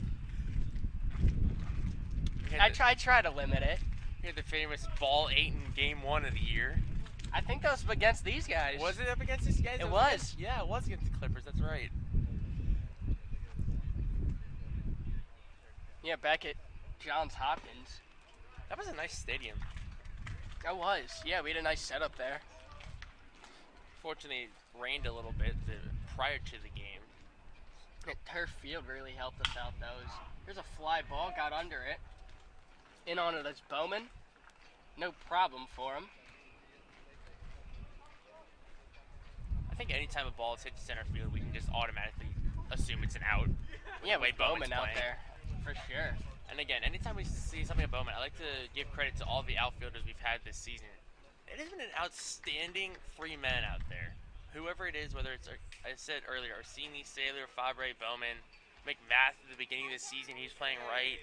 S1: I try to limit it.
S2: You had the famous ball 8 in game 1 of the year.
S1: I think that was against these guys.
S2: Was it up against these guys?
S1: It was.
S2: Yeah, it was against the Clippers. That's right.
S1: Yeah, back at Johns Hopkins.
S2: That was a nice stadium.
S1: That was. Yeah, we had a nice setup there.
S2: Fortunately, it rained a little bit prior to the game.
S1: That turf field really helped us out, though. Here's a fly ball, got under it. In on it as Bowman. No problem for him.
S2: I think anytime a ball is hit to center field, we can just automatically assume it's an out.
S1: Yeah, with Bowman out there, for sure.
S2: And again, anytime we see something at Bowman, I like to give credit to all the outfielders we've had this season. It has been an outstanding free man out there. Whoever it is, whether it's, I said earlier, Orsini, Saylor, Fabre, Bowman, McMath at the beginning of the season, he's playing right.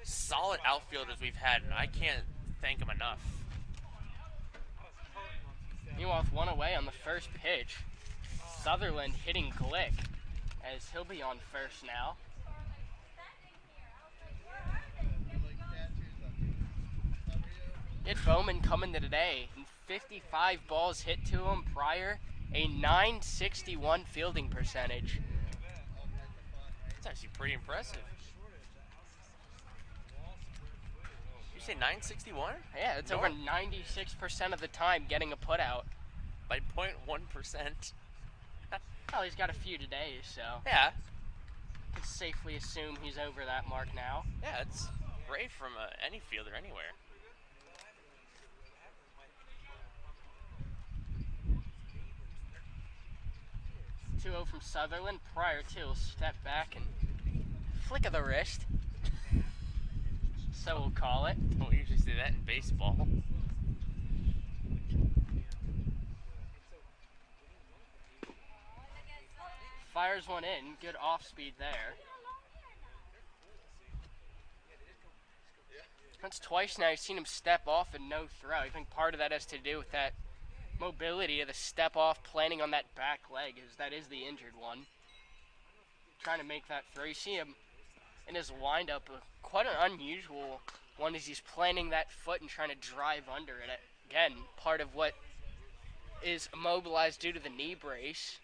S2: Solid outfielders we've had, and I can't thank them enough.
S1: Meanwhile, with one away on the first pitch, Sutherland hitting Glick, as he'll be on first now. It's Bowman coming to today, and 55 balls hit to him prior, a .961 fielding percentage.
S2: That's actually pretty impressive. You say 961?
S1: Yeah, it's over 96% of the time getting a putout.
S2: By 0.1%.
S1: Well, he's got a few today, so
S2: Yeah.
S1: can safely assume he's over that mark now.
S2: Yeah, it's great from any fielder anywhere.
S1: 2-0 from Sutherland. Prior to, he'll step back and flick of the wrist. So we'll call it.
S2: Don't usually say that in baseball.
S1: Fires one in. Good off speed there. That's twice now. You've seen him step off and no throw. I think part of that has to do with that mobility of the step off, planning on that back leg, as that is the injured one. Trying to make that throw. You see him in his windup, quite an unusual one, as he's planting that foot and trying to drive under it. Again, part of what is immobilized due to the knee brace.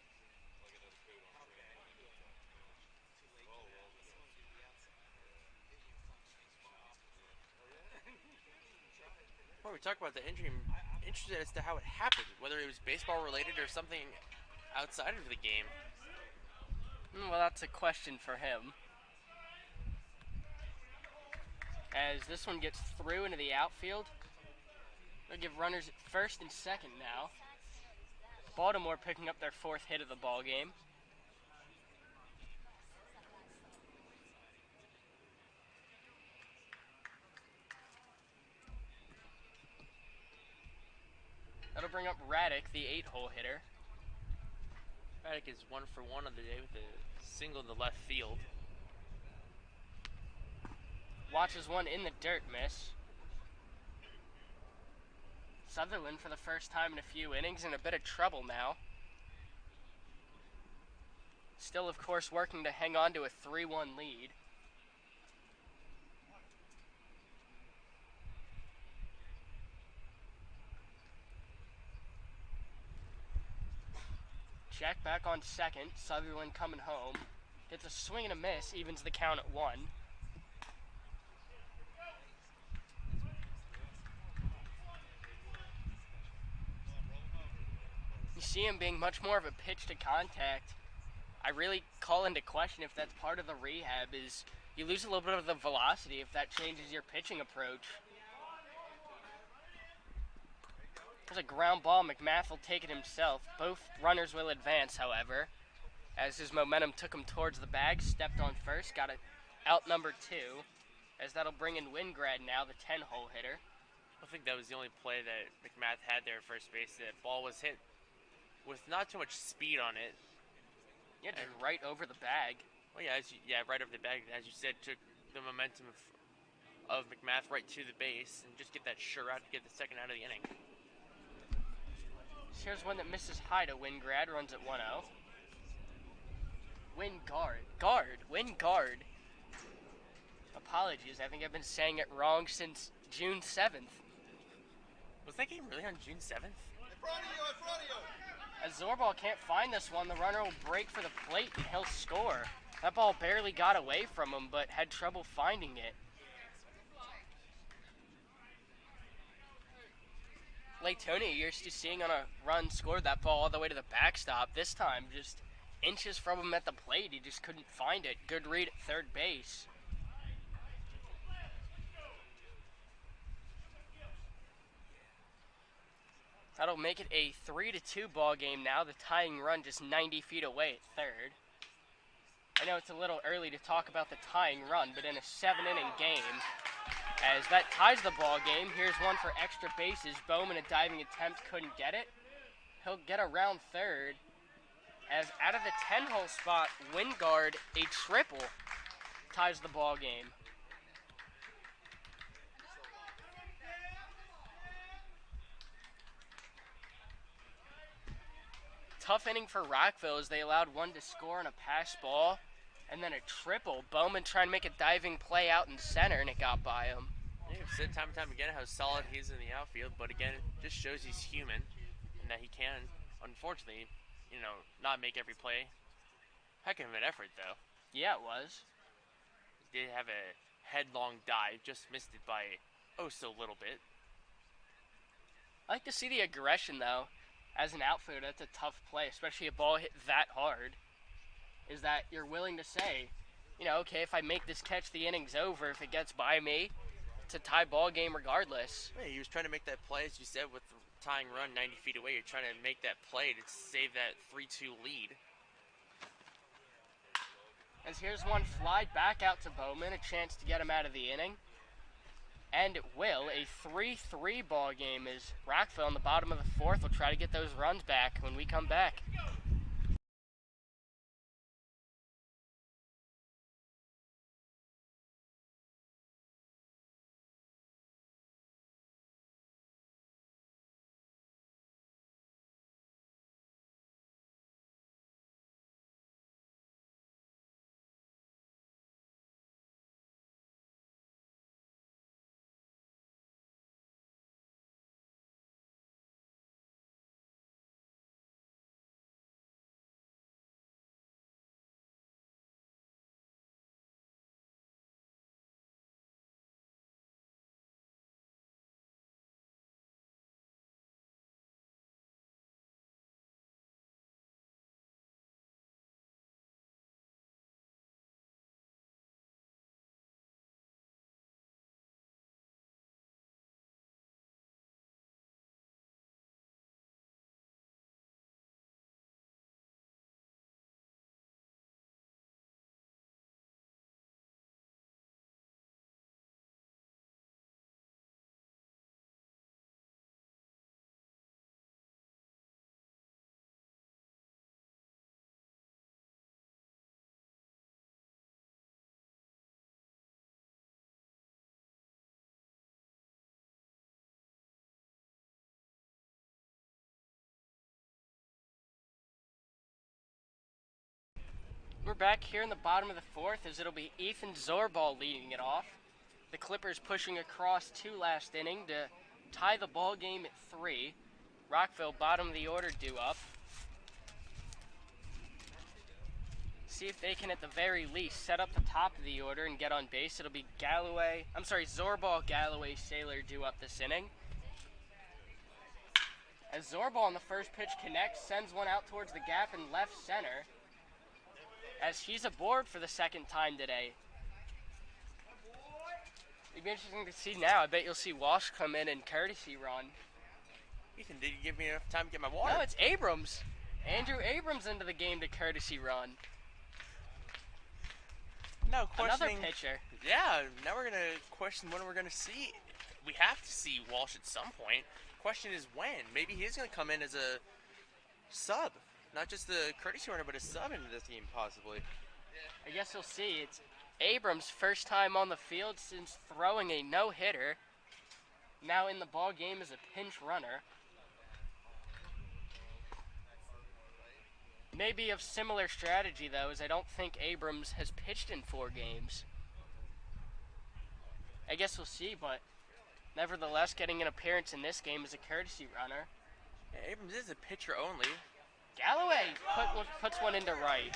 S2: When we talk about the injury, I'm interested as to how it happened, whether it was baseball related or something outside of the game.
S1: Well, that's a question for him. As this one gets through into the outfield, they'll give runners at first and second now. Baltimore picking up their fourth hit of the ball game. That'll bring up Raddick, the 8-hole hitter.
S2: Raddick is 1 for 1 on the day with a single in the left field.
S1: Watches one in the dirt, miss. Sutherland for the first time in a few innings in a bit of trouble now. Still, of course, working to hang on to a 3-1 lead. Jack back on second. Sutherland coming home. Gets a swing and a miss, evens the count at 1. You see him being much more of a pitch to contact. I really call into question if that's part of the rehab, is you lose a little bit of the velocity if that changes your pitching approach. There's a ground ball. McMath will take it himself. Both runners will advance, however, as his momentum took him towards the bag. Stepped on first, got it out number 2, as that'll bring in Wingrad now, the 10-hole hitter.
S2: I think that was the only play that McMath had there at first base. That ball was hit with not too much speed on it.
S1: Yeah, just right over the bag.
S2: Well, yeah, right over the bag. As you said, took the momentum of McMath right to the base and just get that sure out to get the second out of the inning.
S1: Here's one that misses high to Wingrad, runs at 1-0. Wingard. Apologies, I think I've been saying it wrong since June 7th.
S2: Was that game really on June 7th?
S3: In front of you!
S1: As Zorball can't find this one, the runner will break for the plate and he'll score. That ball barely got away from him, but had trouble finding it. Laytonia, you're used to seeing on a run, scored that ball all the way to the backstop. This time, just inches from him at the plate, he just couldn't find it. Good read at third base. That'll make it a 3-2 ball game now. The tying run just 90 feet away at third. I know it's a little early to talk about the tying run, but in a 7-inning game, as that ties the ball game, here's one for extra bases. Bowman, a diving attempt, couldn't get it. He'll get around third, as out of the 10-hole spot, Wingard, a triple, ties the ball game. Tough inning for Rockville as they allowed one to score on a pass ball and then a triple. Bowman trying to make a diving play out in center and it got by him.
S2: Yeah, you've said time and time again how solid he is in the outfield, but again, it just shows he's human and that he can, unfortunately, not make every play. Heck of an effort, though.
S1: Yeah, it was.
S2: He did have a headlong dive, just missed it by so little bit.
S1: I like to see the aggression, though. As an outfielder, that's a tough play, especially a ball hit that hard, is that you're willing to say, okay, if I make this catch, the inning's over. If it gets by me, it's a tie ball game regardless.
S2: Yeah, he was trying to make that play, as you said, with the tying run 90 feet away. You're trying to make that play to save that 3-2 lead.
S1: As here's one fly back out to Bowman, a chance to get him out of the inning. And it will. A 3-3 ball game as Rockville in the bottom of the fourth will try to get those runs back when we come back. We're back here in the bottom of the fourth as it'll be Ethan Zorball leading it off. The Clippers pushing across two last inning to tie the ball game at 3. Rockville, bottom of the order, due up. See if they can, at the very least, set up the top of the order and get on base. It'll be Zorball, Galloway, Saylor due up this inning. As Zorball on the first pitch connects, sends one out towards the gap in left center. As he's aboard for the second time today. It'd be interesting to see now. I bet you'll see Walsh come in and courtesy run.
S2: Ethan, did you give me enough time to get my water?
S1: No, it's Abrams. Andrew Abrams into the game to courtesy run.
S2: No, questioning.
S1: Another pitcher.
S2: Yeah, now we're going to question when we're going to see. We have to see Walsh at some point. Question is when. Maybe he is going to come in as a sub. Not just the courtesy runner, but a sub into this team, possibly.
S1: I guess we'll see. It's Abrams' first time on the field since throwing a no-hitter. Now in the ball game as a pinch runner. Maybe of similar strategy, though, as I don't think Abrams has pitched in 4 games. I guess we'll see, but nevertheless, getting an appearance in this game as a courtesy runner.
S2: Yeah, Abrams is a pitcher only.
S1: Galloway puts one into right.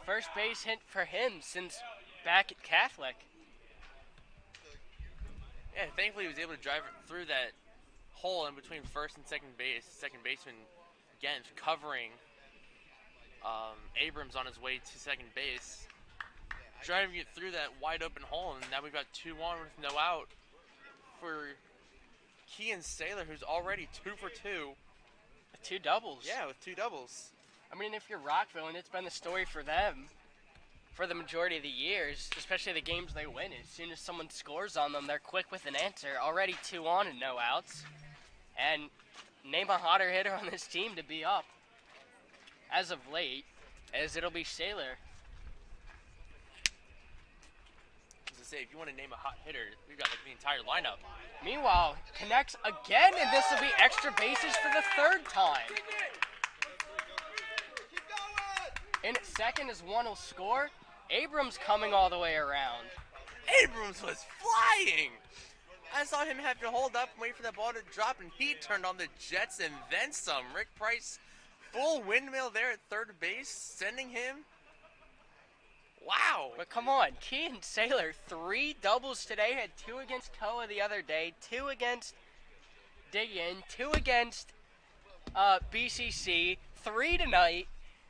S1: First base hit for him since back at Catholic.
S2: Yeah, thankfully he was able to drive it through that hole in between first and second base. Second baseman, again, covering Abrams on his way to second base. Driving it through that wide open hole, and now we've got 2-1 with no out for Kean Saylor, who's already 2 for 2.
S1: 2 doubles.
S2: Yeah, with 2 doubles.
S1: I mean, if you're Rockville, and it's been the story for them for the majority of the years, especially the games they win, as soon as someone scores on them, they're quick with an answer. Already 2 on and no outs. And name a hotter hitter on this team to be up as of late, as it'll be Saylor.
S2: As I say, if you want to name a hot hitter, we've got like the entire lineup.
S1: Meanwhile, connects again, and this will be extra bases for the 3rd time. In at second as one will score. Abrams coming all the way around.
S2: Abrams was flying! I saw him have to hold up and wait for that ball to drop, and he turned on the jets and then some. Rick Price, full windmill there at third base, sending him. Wow!
S1: But come on, Kean Saylor, 3 doubles today. Had 2 against Koa the other day, 2 against Diggin, 2 against BCC, 3 tonight.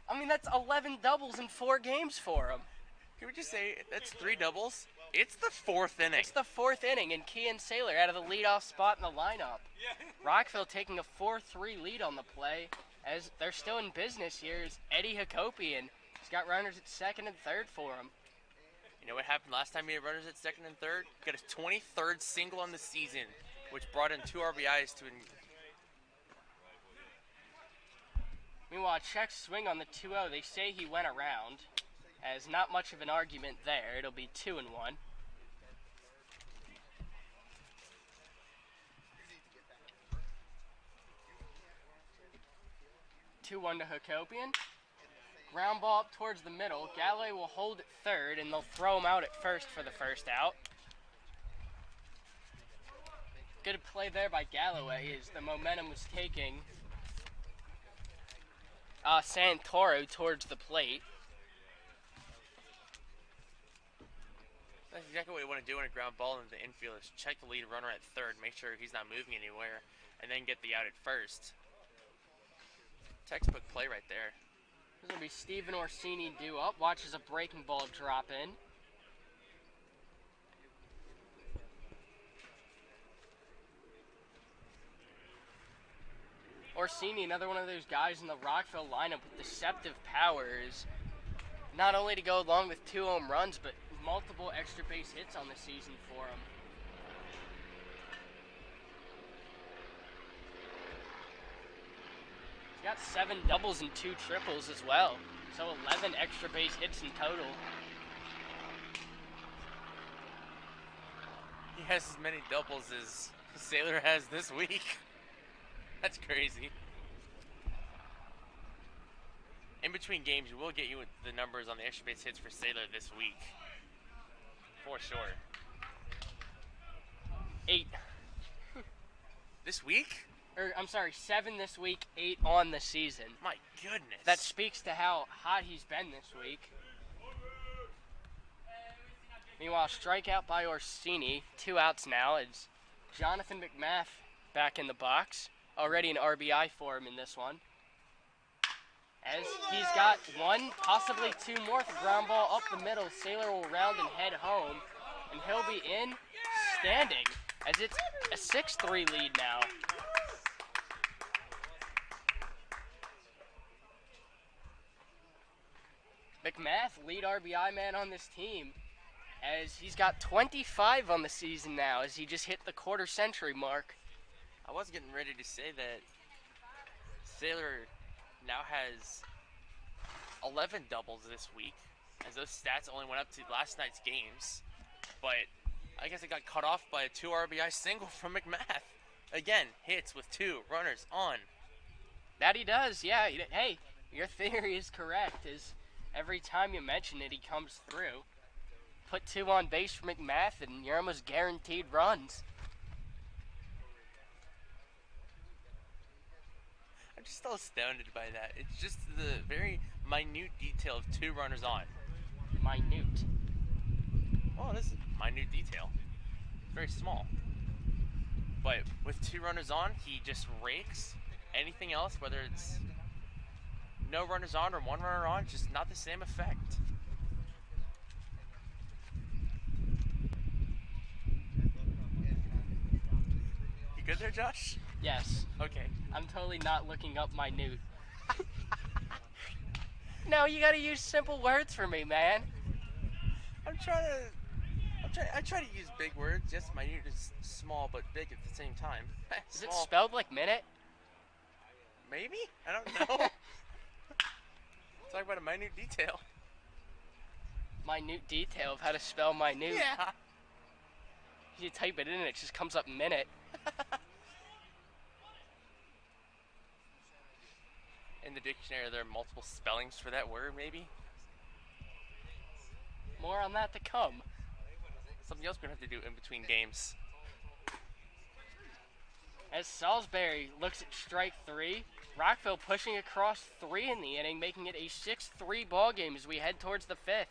S1: I mean, that's 11 doubles in 4 games for him.
S2: Can we just say that's 3 doubles? It's the 4th inning.
S1: It's the 4th inning, and Kean Saylor out of the leadoff spot in the lineup. Rockville taking a 4-3 lead on the play, as they're still in business here. Is Eddie Hakopian. He's got runners at second and third for him.
S2: You know what happened last time he had runners at second and third? Got his 23rd single on the season, which brought in 2 RBIs to.
S1: Meanwhile, check swing on the 2-0. They say he went around, as not much of an argument there. It'll be 2-1. 2-1 to Hakopian. Ground ball up towards the middle. Galloway will hold at third, and they'll throw him out at first for the first out. Good play there by Galloway as the momentum was taking Santoro towards the plate.
S2: That's exactly what you want to do in a ground ball in the infield is check the lead runner at third, make sure he's not moving anywhere, and then get the out at first. Textbook play right there.
S1: This will be Steven Orsini due up. Watches a breaking ball drop in. Orsini, another one of those guys in the Rockville lineup with deceptive powers. Not only to go along with 2 home runs, but multiple extra base hits on the season for him. He's got 7 doubles and 2 triples as well. So 11 extra base hits in total.
S2: He has as many doubles as Saylor has this week. That's crazy. In between games, we will get you the numbers on the extra base hits for Saylor this week. For sure.
S1: 8.
S2: This week?
S1: I'm sorry, 7 this week, 8 on the season.
S2: My goodness.
S1: That speaks to how hot he's been this week. Meanwhile, strikeout by Orsini. 2 outs now. It's Jonathan McMath back in the box. Already an RBI for him in this one. As he's got 1, possibly 2 more. The ground ball up the middle. Saylor will round and head home. And he'll be in standing as it's a 6-3 lead now. McMath, lead RBI man on this team, as he's got 25 on the season now, as he just hit the quarter-century mark.
S2: I was getting ready to say that Saylor now has 11 doubles this week, as those stats only went up to last night's games. But I guess it got cut off by a 2 RBI single from McMath. Again, hits with 2 runners on.
S1: That he does, yeah. Hey, your theory is correct. Is every time you mention it, he comes through. Put 2 on base for McMath, and you're almost guaranteed runs.
S2: I'm just still astounded by that. It's just the very minute detail of 2 runners on.
S1: Minute.
S2: Oh, this is a minute detail. Very small. But with 2 runners on, he just rakes. Anything else, whether it's no runners on or 1 runner on, just not the same effect. You good there, Josh?
S1: Yes.
S2: Okay.
S1: I'm totally not looking up minute. No, you gotta use simple words for me, man.
S2: I try to use big words. Yes, minute is small but big at the same time.
S1: Is it spelled like minute?
S2: Maybe? I don't know. Talk about a minute detail.
S1: Minute detail of how to spell minute.
S2: Yeah.
S1: You type it in and it just comes up minute.
S2: In the dictionary, there are multiple spellings for that word, maybe?
S1: More on that to come.
S2: Something else we're going to have to do in between games.
S1: As Salisbury looks at strike 3, Rockville pushing across 3 in the inning, making it a 6-3 ball game as we head towards the 5th.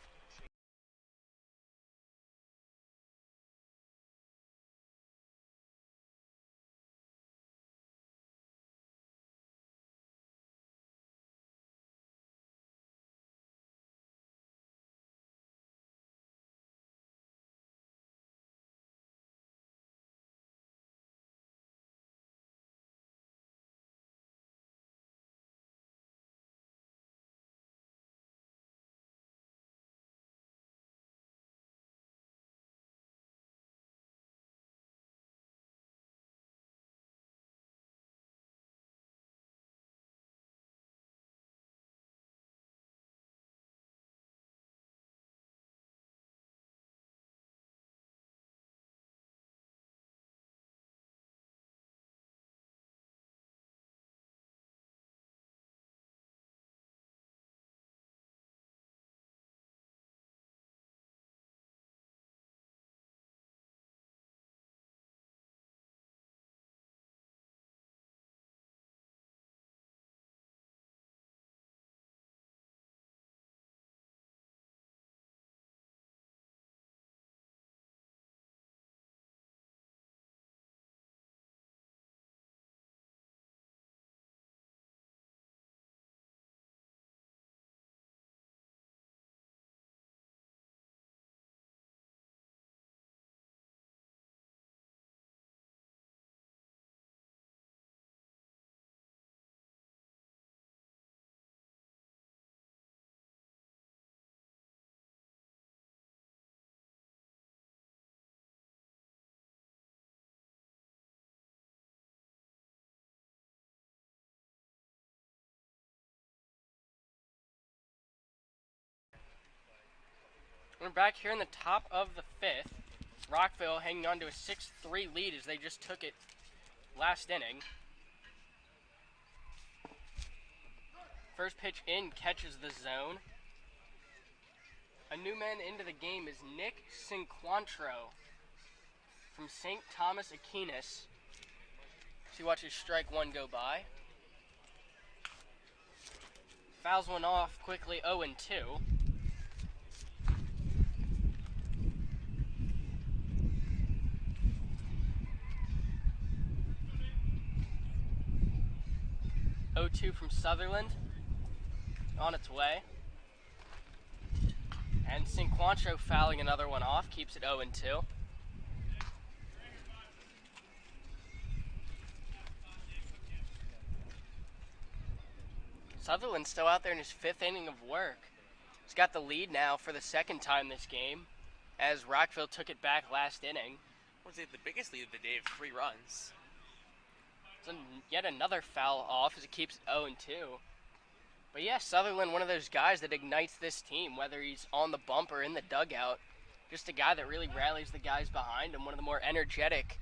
S1: We're back here in the top of the 5th. Rockville hanging on to a 6-3 lead as they just took it last inning. First pitch in catches the zone. A new man into the game is Nick Cinquantro from St. Thomas Aquinas. She watches strike 1 go by. Fouls one off quickly, 0-2. From Sutherland on its way. And Cinquantro fouling another one off, keeps it 0-2. Sutherland's still out there in his 5th inning of work. He's got the lead now for the 2nd time this game, as Rockville took it back last inning.
S2: Was it the biggest lead of the day of 3 runs?
S1: So yet another foul off as it keeps it 0-2. But yeah, Sutherland, one of those guys that ignites this team, whether he's on the bump or in the dugout. Just a guy that really rallies the guys behind him, one of the more energetic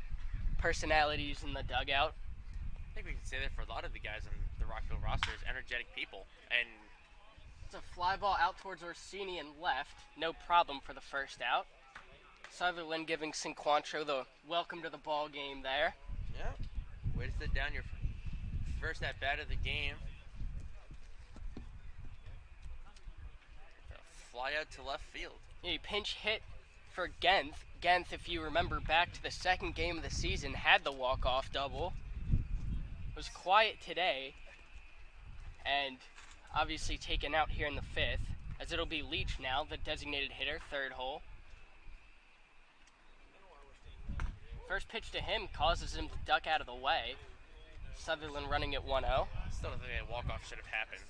S1: personalities in the dugout.
S2: I think we can say that for a lot of the guys on the Rockville roster is energetic people. And
S1: It's a fly ball out towards Orsini and left. No problem for the first out. Sutherland giving Cinquantro the welcome to the ball game there.
S2: yeah, way to sit down your first at bat of the game. A fly out to left field.
S1: A pinch hit for Genth. Genth, if you remember back to the second game of the season, had the walk-off double. Was quiet today, and obviously taken out here in the fifth, as it'll be Leach now, the designated hitter, third hole. First pitch to him causes him to duck out of the way. Sutherland running at 1-0.
S2: Still don't think that walk-off should have happened.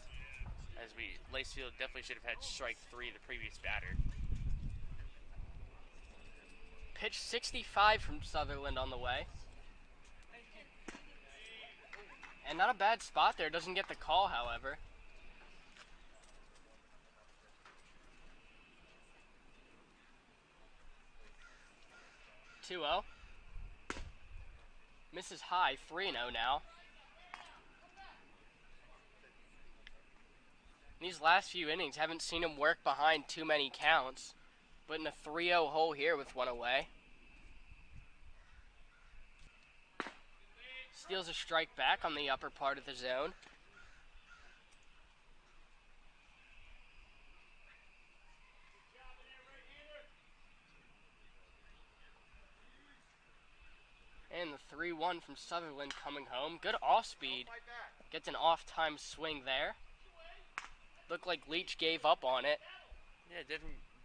S2: As Lacefield definitely should have had strike 3 the previous batter.
S1: Pitch 65 from Sutherland on the way. And not a bad spot there. Doesn't get the call, however. (2-0). Misses high, 3-0 now. In these last few innings, haven't seen him work behind too many counts. But in a 3-0 hole here with one away. Steals a strike back on the upper part of the zone. And the 3-1 from Sutherland coming home. Good off speed. Gets an off-time swing there. Looked like Leach gave up on it.
S2: Yeah,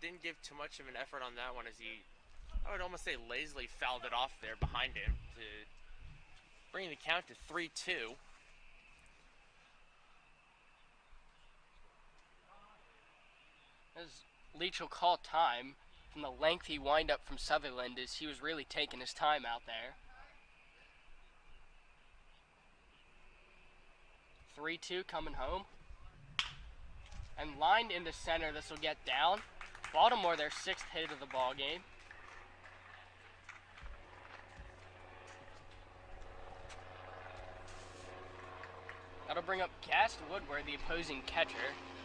S2: didn't give too much of an effort on that one as he, I would almost say lazily fouled it off there behind him to bring the count to 3-2.
S1: As Leach will call time from the lengthy windup from Sutherland, as he was really taking his time out there. 3-2 coming home. And lined into center, this will get down. Baltimore, their 6th hit of the ball game. That'll bring up Gast Woodward, the opposing catcher,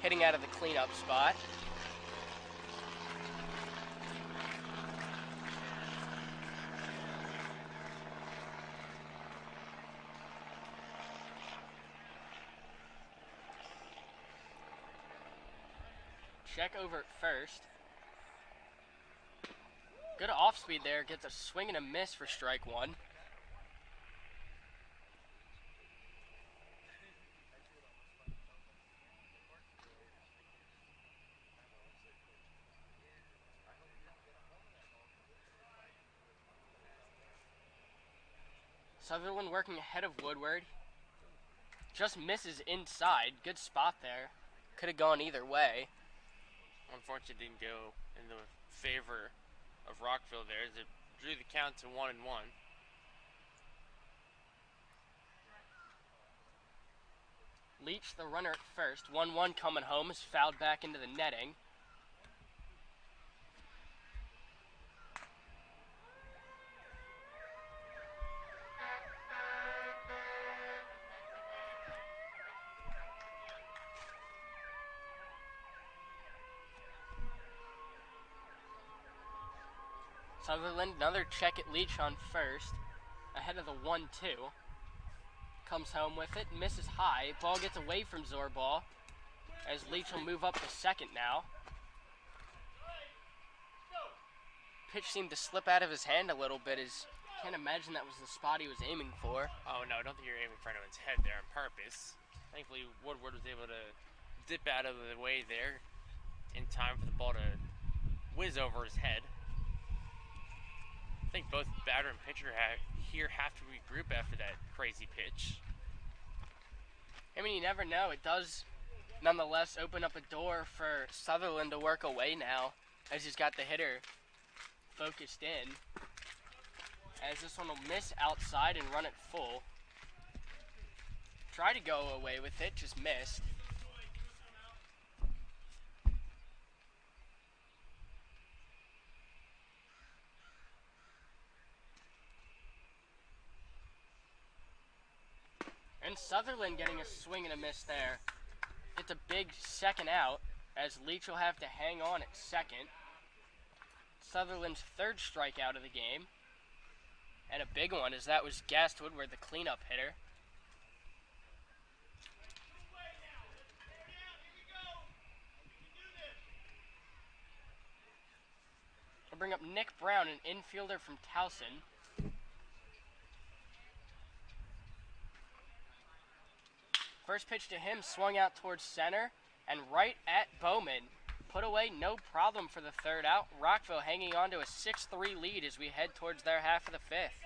S1: hitting out of the cleanup spot. Check over at first. Good off speed there. Gets a swing and a miss for strike 1. Sutherland working ahead of Woodward. Just misses inside. Good spot there. Could have gone either way.
S2: Unfortunately, didn't go in the favor of Rockville there as it drew the count to 1-1.
S1: Leach, the runner at first. 1-1 coming home, is fouled back into the netting. Sutherland, another check at Leach on first, ahead of the 1-2. Comes home with it, misses high. Ball gets away from Zorball, as Leach will move up to second now. Pitch seemed to slip out of his hand a little bit, as can't imagine that was the spot he was aiming for.
S2: Oh no, I don't think you're aiming for anyone's head there on purpose. Thankfully, Woodward was able to dip out of the way there in time for the ball to whiz over his head. I think both batter and pitcher here have to regroup after that crazy pitch.
S1: I mean, you never know. It does nonetheless open up a door for Sutherland to work away now, as he's got the hitter focused in. As this one will miss outside and run it full. Try to go away with it, just missed. And Sutherland getting a swing and a miss there. Gets a big second out, as Leach will have to hang on at second. Sutherland's third strikeout of the game. And a big one, as that was Gast Woodward, the cleanup hitter. We'll bring up Nick Brown, an infielder from Towson. First pitch to him, swung out towards center and right at Bowman. Put away, no problem for the third out. Rockville hanging on to a 6-3 lead as we head towards their half of the fifth.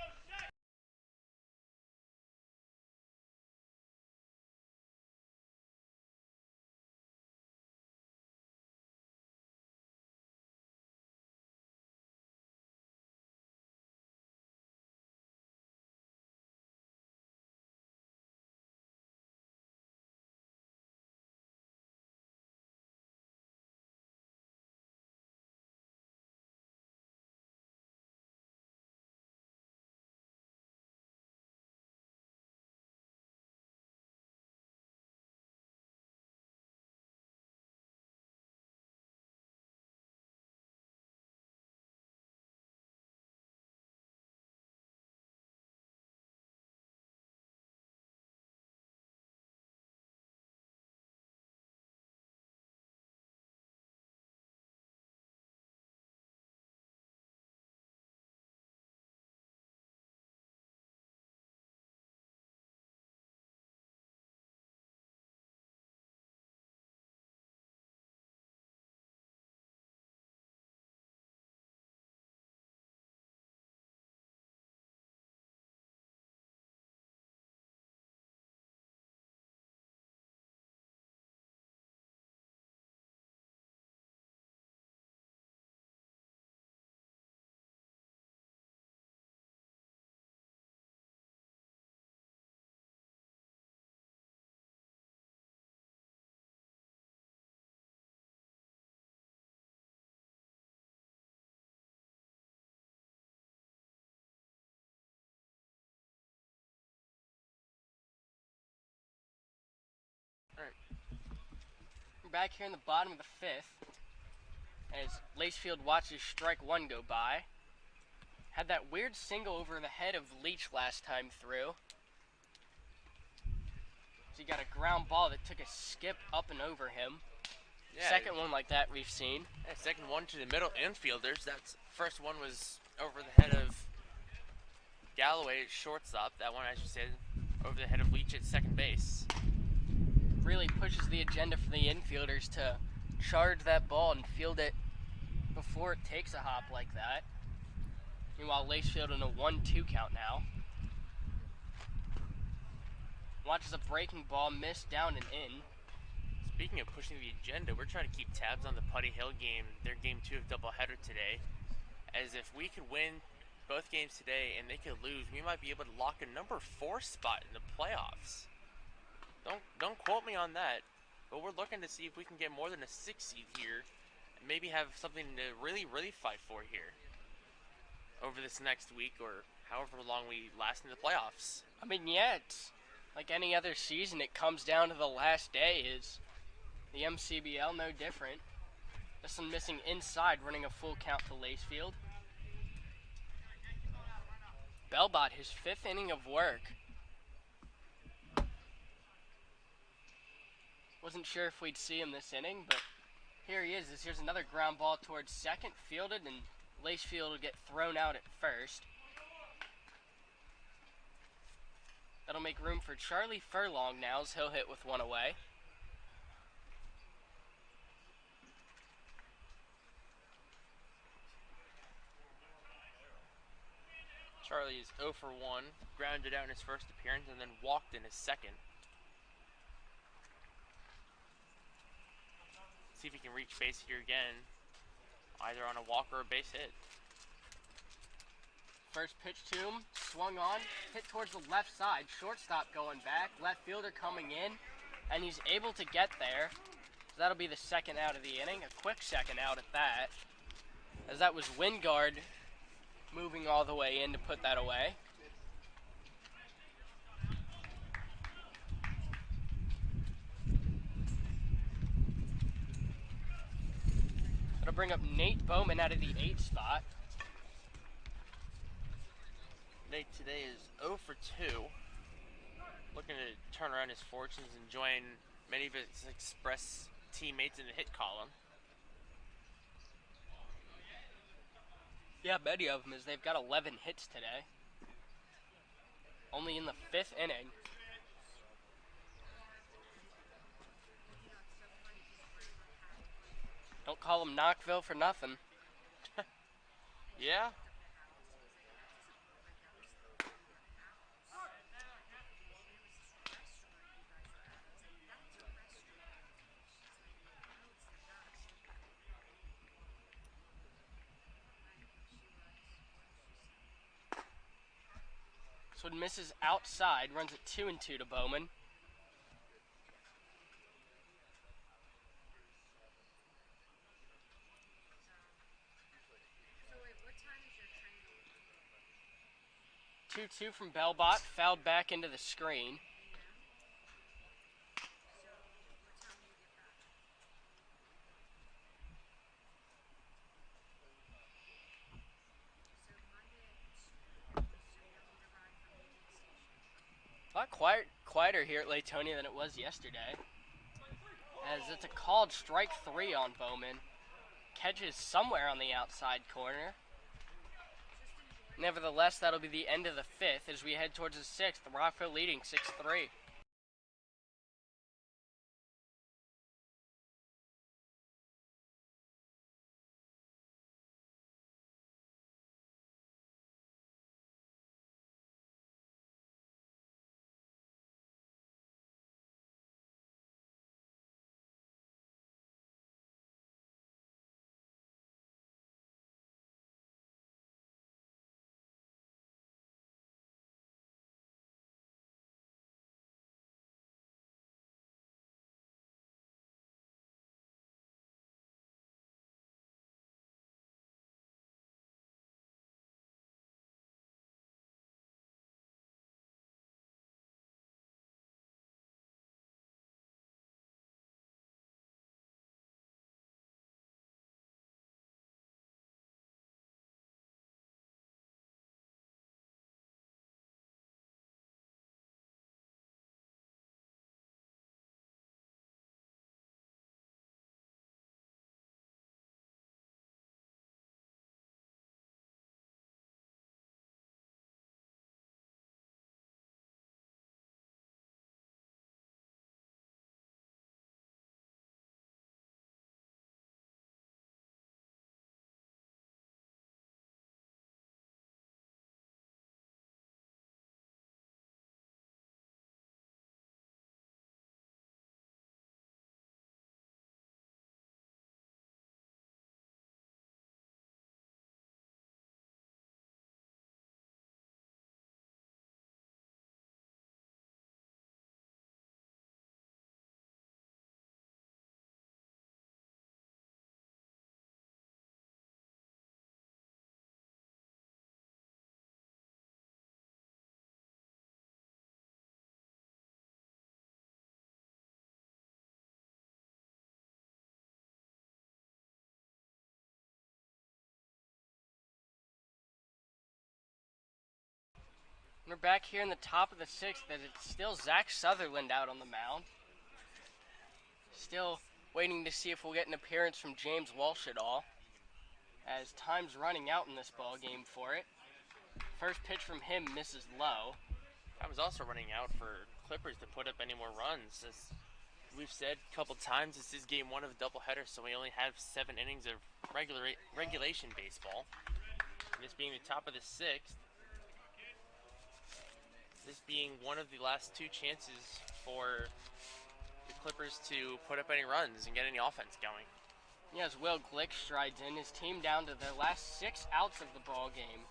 S1: We're back here in the bottom of the fifth as Lacefield watches strike one go by. Had that weird single over the head of Leach last time through. So he got a ground ball that took a skip up and over him. Yeah, second one like that we've seen.
S2: Yeah, second one to the middle infielders. That's first one was over the head of Galloway at shortstop. That one, as you said, over the head of Leach at second base.
S1: Really pushes the agenda for the infielders to charge that ball and field it before it takes a hop like that. Meanwhile, Lacefield in a 1-2 count now. Watches a breaking ball miss down and in.
S2: Speaking of pushing the agenda, we're trying to keep tabs on the Putty Hill game, their game 2 of doubleheader today. As if we could win both games today and they could lose, we might be able to lock a number 4 spot in the playoffs. Don't quote me on that, but we're looking to see if we can get more than a 6 seed here and maybe have something to really fight for here over this next week or however long we last in the playoffs.
S1: I mean, yeah, it's like any other season. It comes down to the last day. Is the MCBL no different? This one missing inside, running a full count to Lacefield. Belbot, his 5th inning of work. Wasn't sure if we'd see him this inning, but here he is. Here's another ground ball towards second, fielded, and Lacefield will get thrown out at first. That'll make room for Charlie Furlong now as he'll hit with one away.
S2: Charlie is 0 for 1, grounded out in his first appearance and then walked in his second. See if he can reach base here again, either on a walk or a base hit.
S1: First pitch to him, swung on, hit towards the left side, shortstop going back, left fielder coming in, and he's able to get there. So that'll be the second out of the inning, a quick second out at that, as that was Wingard moving all the way in to put that away. That'll bring up Nate Bowman out of the 8 spot.
S2: Nate today is 0 for 2. Looking to turn around his fortunes and join many of his Express teammates in the hit column.
S1: Yeah, many of them, as they've got 11 hits today. Only in the 5th inning. Don't call them Knockville for nothing.
S2: Yeah.
S1: This one misses outside, runs it 2-2 to Bowman. Two from Belbot, fouled back into the screen. A lot quieter here at Latonia than it was yesterday, as it's a called strike 3 on Bowman. Catches somewhere on the outside corner. Nevertheless, that'll be the end of the 5th as we head towards the 6th. Rockville leading 6-3. We're back here in the top of the 6th, and it's still Zach Sutherland out on the mound. Still waiting to see if we'll get an appearance from James Walsh at all, as time's running out in this ball game for it. First pitch from him misses low.
S2: Time is also running out for Clippers to put up any more runs. As we've said a couple times, this is game 1 of a doubleheader, so we only have 7 innings of regulation baseball. And this being the top of the 6th, this being one of the last 2 chances for the Clippers to put up any runs and get any offense going.
S1: Yes, Will Glick strides in, his team down to their last 6 outs of the ball game.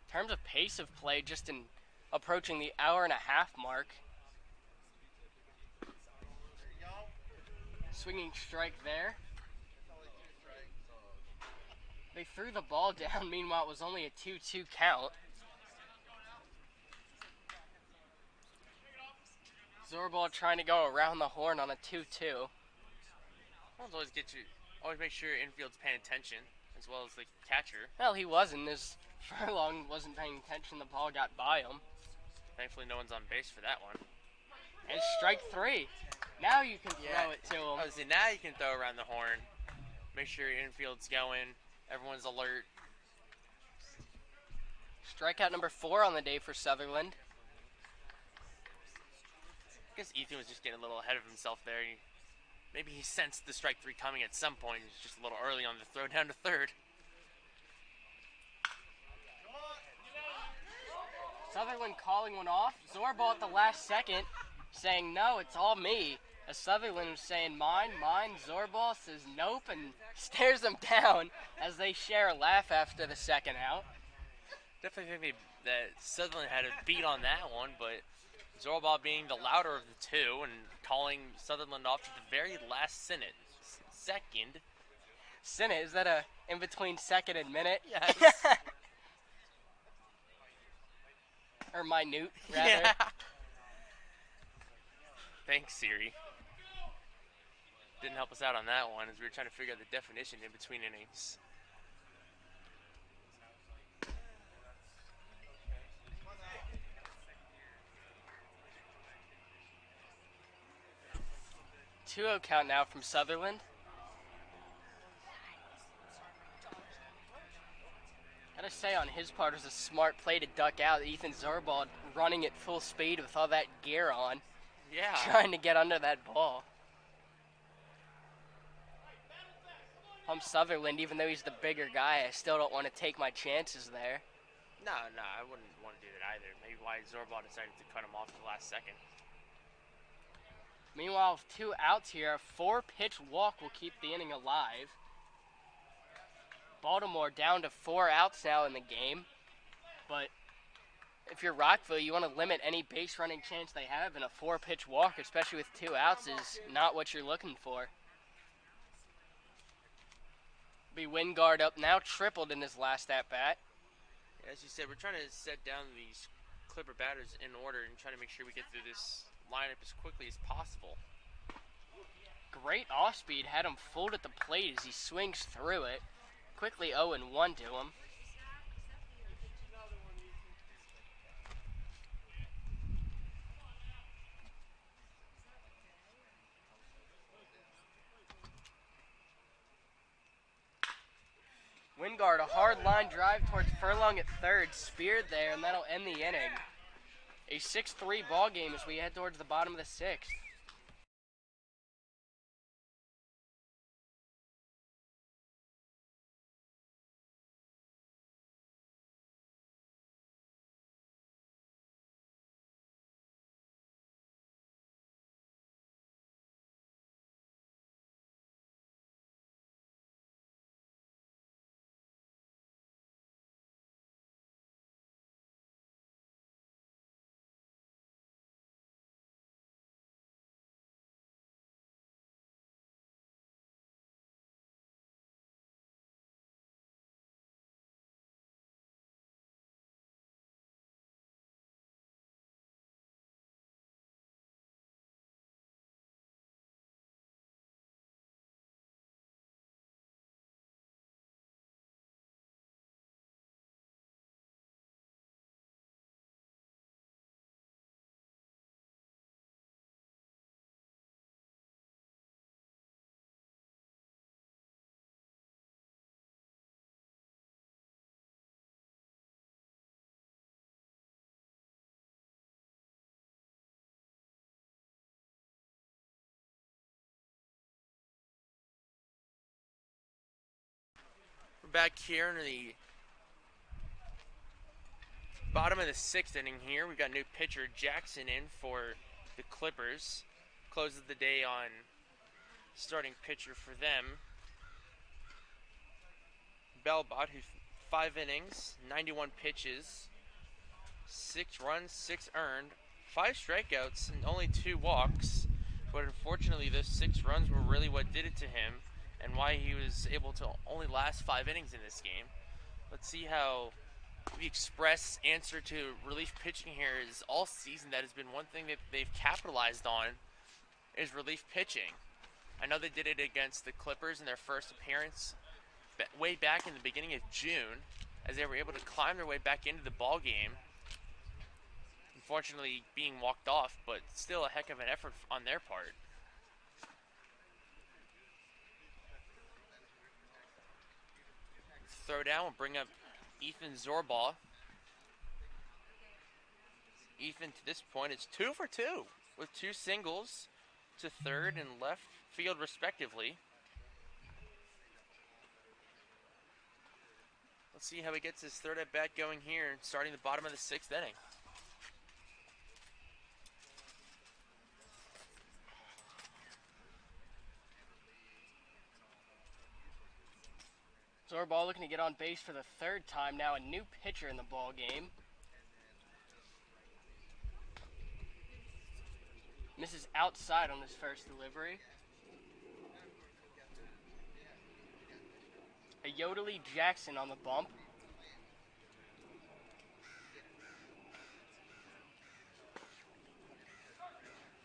S1: In terms of pace of play, just in approaching the hour-and-a-half mark. Swinging strike there. They threw the ball down, meanwhile it was only a 2-2 count. Zorbal trying to go around the horn on a 2-2.
S2: Always make sure your infield's paying attention, as well as the catcher.
S1: Well, he wasn't. His Furlong wasn't paying attention. The ball got by him.
S2: Thankfully, no one's on base for that one.
S1: And strike 3. Now you can throw it to him.
S2: See, now you can throw around the horn. Make sure your infield's going. Everyone's alert.
S1: Strikeout number 4 on the day for Sutherland.
S2: I guess Ethan was just getting a little ahead of himself there. Maybe he sensed the strike 3 coming at some point. He was just a little early on the throw down to third.
S1: Sutherland calling one off. Zorbal at the last second saying, no, it's all me. As Sutherland was saying, mine. Zorbal says nope and stares him down as they share a laugh after the second out.
S2: Definitely think that Sutherland had a beat on that one, but Zorbal being the louder of the two and calling Sutherland off to the very last second.
S1: Sinnet, is that a in between second and minute?
S2: Yes.
S1: Or minute, rather.
S2: Yeah. Thanks, Siri. Didn't help us out on that one as we were trying to figure out the definition in between innings.
S1: Two-0 count now from Sutherland. Gotta say, on his part, it was a smart play to duck out. Ethan Zorbal running at full speed with all that gear on.
S2: Yeah.
S1: Trying to get under that ball. I'm Sutherland, even though he's the bigger guy, I still don't want to take my chances there.
S2: No, I wouldn't want to do that either. Maybe why Zorbal decided to cut him off at the last second.
S1: Meanwhile, with 2 outs here, a 4-pitch walk will keep the inning alive. Baltimore down to 4 outs now in the game. But if you're Rockville, you want to limit any base running chance they have, and a 4-pitch walk, especially with 2 outs, is not what you're looking for. Be Wingard up now, tripled in his last at-bat.
S2: As you said, we're trying to set down these Clipper batters in order and try to make sure we get through this lineup as quickly as possible.
S1: Great off-speed, had him fooled at the plate as he swings through it. Quickly 0-1 to him. Wingard, a hard line drive towards Furlong at third, speared there, and that'll end the inning. A 6-3 ball game as we head towards the bottom of the 6th.
S2: Back here in the bottom of the 6th inning here, we've got new pitcher Jackson in for the Clippers. Closes the day on starting pitcher for them. Belbot, who's 5 innings, 91 pitches, 6 runs, 6 earned, 5 strikeouts, and only 2 walks. But unfortunately, those 6 runs were really what did it to him, and why he was able to only last 5 innings in this game. Let's see how the express answer to relief pitching here is all season that has been one thing that they've capitalized on is relief pitching. I know they did it against the Clippers in their first appearance way back in the beginning of June, as they were able to climb their way back into the ball game. Unfortunately, being walked off, but still a heck of an effort on their part. Throw down will bring up Ethan Zorbaugh. Ethan, to this point, is 2 for 2 with 2 singles to third and left field, respectively. Let's see how he gets his third at bat going here, starting the bottom of the 6th inning.
S1: Zorbaugh looking to get on base for the third time now, a new pitcher in the ball game. Misses outside on his first delivery. A Yodely Jackson on the bump.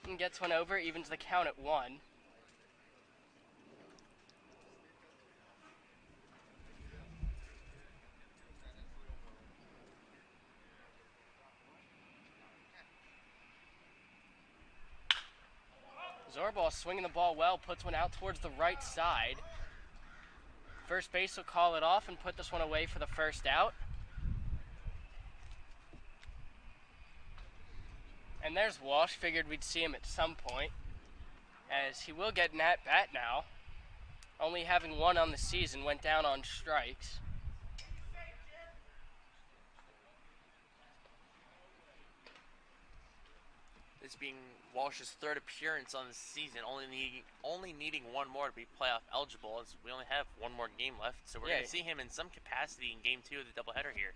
S1: And gets one over, evens the count at 1. Zorbaugh swinging the ball well, puts one out towards the right side. First base will call it off and put this one away for the first out. And there's Walsh. Figured we'd see him at some point, as he will get an at-bat now. Only having 1 on the season, went down on strikes.
S2: This being Walsh's 3rd appearance on the season, only needing 1 more to be playoff eligible, as we only have 1 more game left. So we're going to see him in some capacity in Game 2 of the doubleheader here.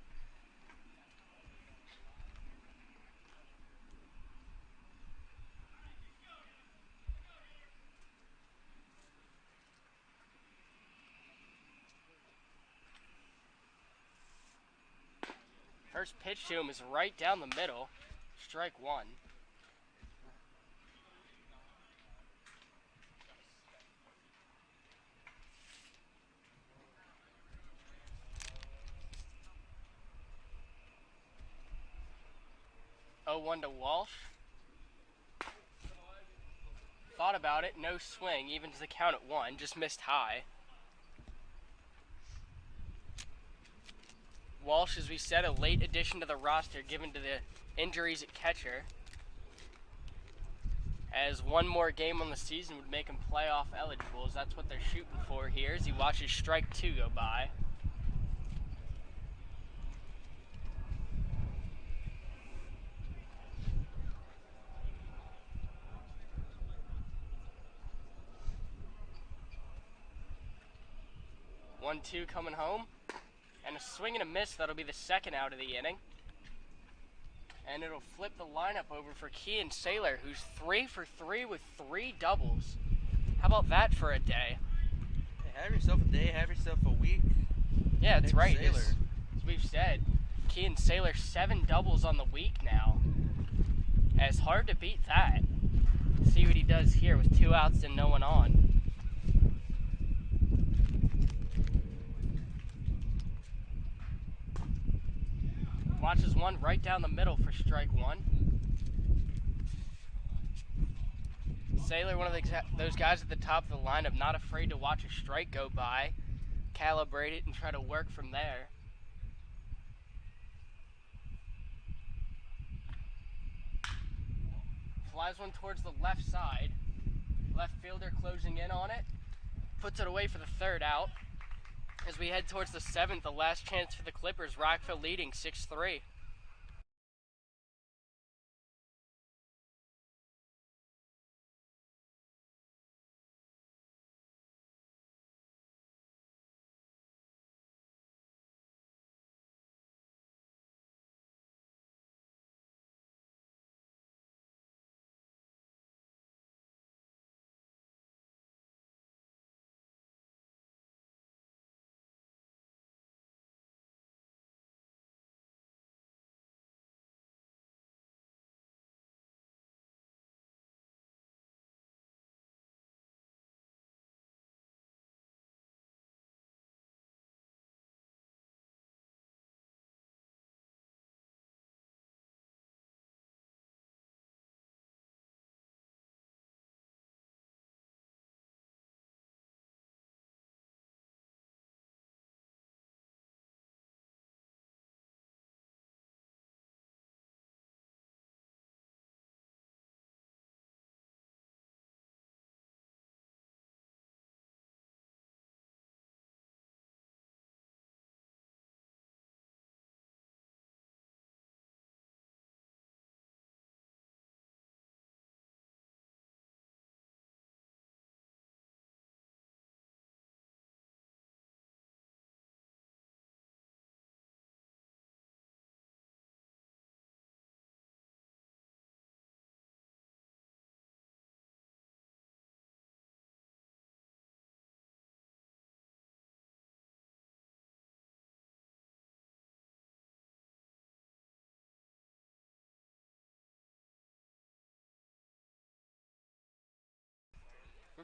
S1: First pitch to him is right down the middle. Strike 1. Oh, 1 to Walsh. Thought about it, no swing, evens the count at 1, just missed high. Walsh, as we said, a late addition to the roster given to the injuries at catcher, as 1 more game on the season would make him playoff eligible, as that's what they're shooting for here, as he watches strike 2 go by. One, 2 coming home. And a swing and a miss, that'll be the 2nd out of the inning. And it'll flip the lineup over for Kean Saylor, who's 3 for 3 with 3 doubles. How about that for a day?
S2: Hey, have yourself a day, have yourself a week.
S1: Yeah, that's right.
S2: Saylor.
S1: As we've said, Kean Saylor 7 doubles on the week now. And it's hard to beat that. See what he does here with 2 outs and no one on. Watches one right down the middle for strike 1. Saylor, one of those guys at the top of the lineup, not afraid to watch a strike go by, calibrate it, and try to work from there. Flies one towards the left side. Left fielder closing in on it. Puts it away for the 3rd out. As we head towards the 7th, the last chance for the Clippers, Rockville leading 6-3.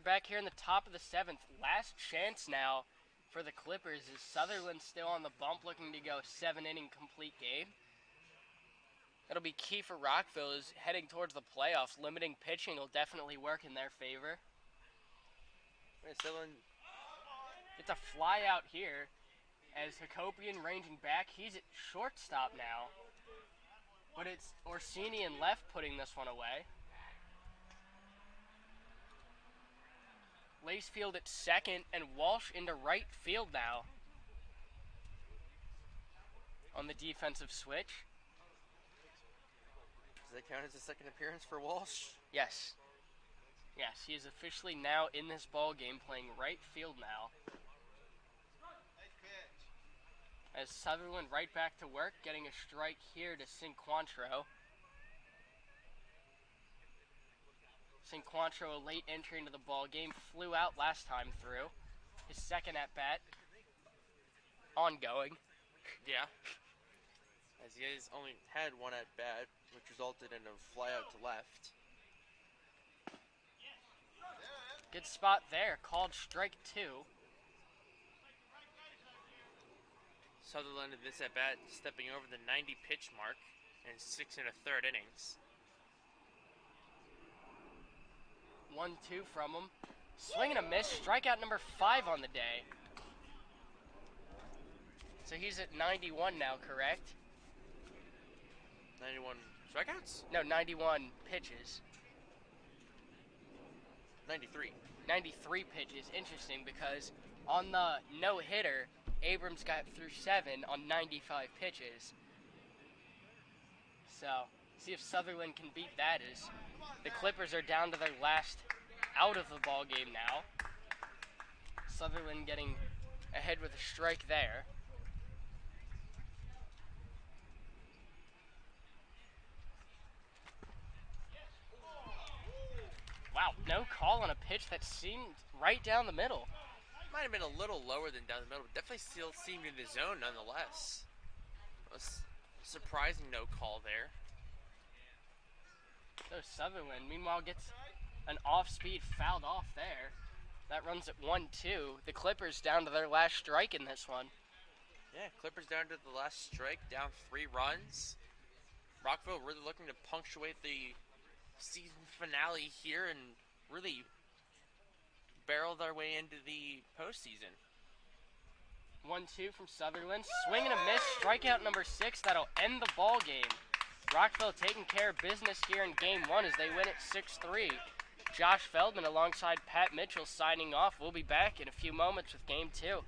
S1: back here in the top of the 7th. Last chance now for the Clippers is Sutherland still on the bump, looking to go 7-inning complete game. That'll be key for Rockville is heading towards the playoffs. Limiting pitching will definitely work in their favor.
S2: Sutherland
S1: It's a fly out here as Hakopian ranging back. He's at shortstop now. But it's Orsini in left putting this one away. Lacefield at second and Walsh into right field now on the defensive switch.
S2: Does that count as a second appearance for Walsh?
S1: Yes. Yes, he is officially now in this ball game playing right field now. As Sutherland right back to work, getting a strike here to Cinquantro. Cinquantro, a late entry into the ball game, flew out last time through. His second at bat, ongoing.
S2: Yeah. As he has only had one at bat, which resulted in a fly out to left.
S1: Good spot there, called strike 2.
S2: Sutherland in this at bat stepping over the 90 pitch mark in 6 1/3 innings.
S1: 1-2 from him. Swing and a miss, strikeout number 5 on the day. So he's at 91 now, correct?
S2: 91 strikeouts?
S1: No, 91 pitches.
S2: 93.
S1: 93 pitches. Interesting because on the no-hitter, Abrams got through 7 on 95 pitches. So, see if Sutherland can beat that as the Clippers are down to their last out of the ball game now. Sutherland getting ahead with a strike there. Wow, no call on a pitch that seemed right down the middle.
S2: Might have been a little lower than down the middle, but definitely still seemed in the zone nonetheless. It was surprising no call there.
S1: So Sutherland, meanwhile, gets an off-speed fouled off there. That runs at 1-2. The Clippers down to their last strike in this one.
S2: Yeah, Clippers down to the last strike, down 3 runs. Rockville really looking to punctuate the season finale here and really barrel their way into the postseason.
S1: 1-2 from Sutherland. Swing and a miss. Strikeout number 6. That'll end the ball game. Rockville taking care of business here in Game 1 as they win it 6-3. Josh Feldman alongside Pat Mitchell signing off. We'll be back in a few moments with Game 2.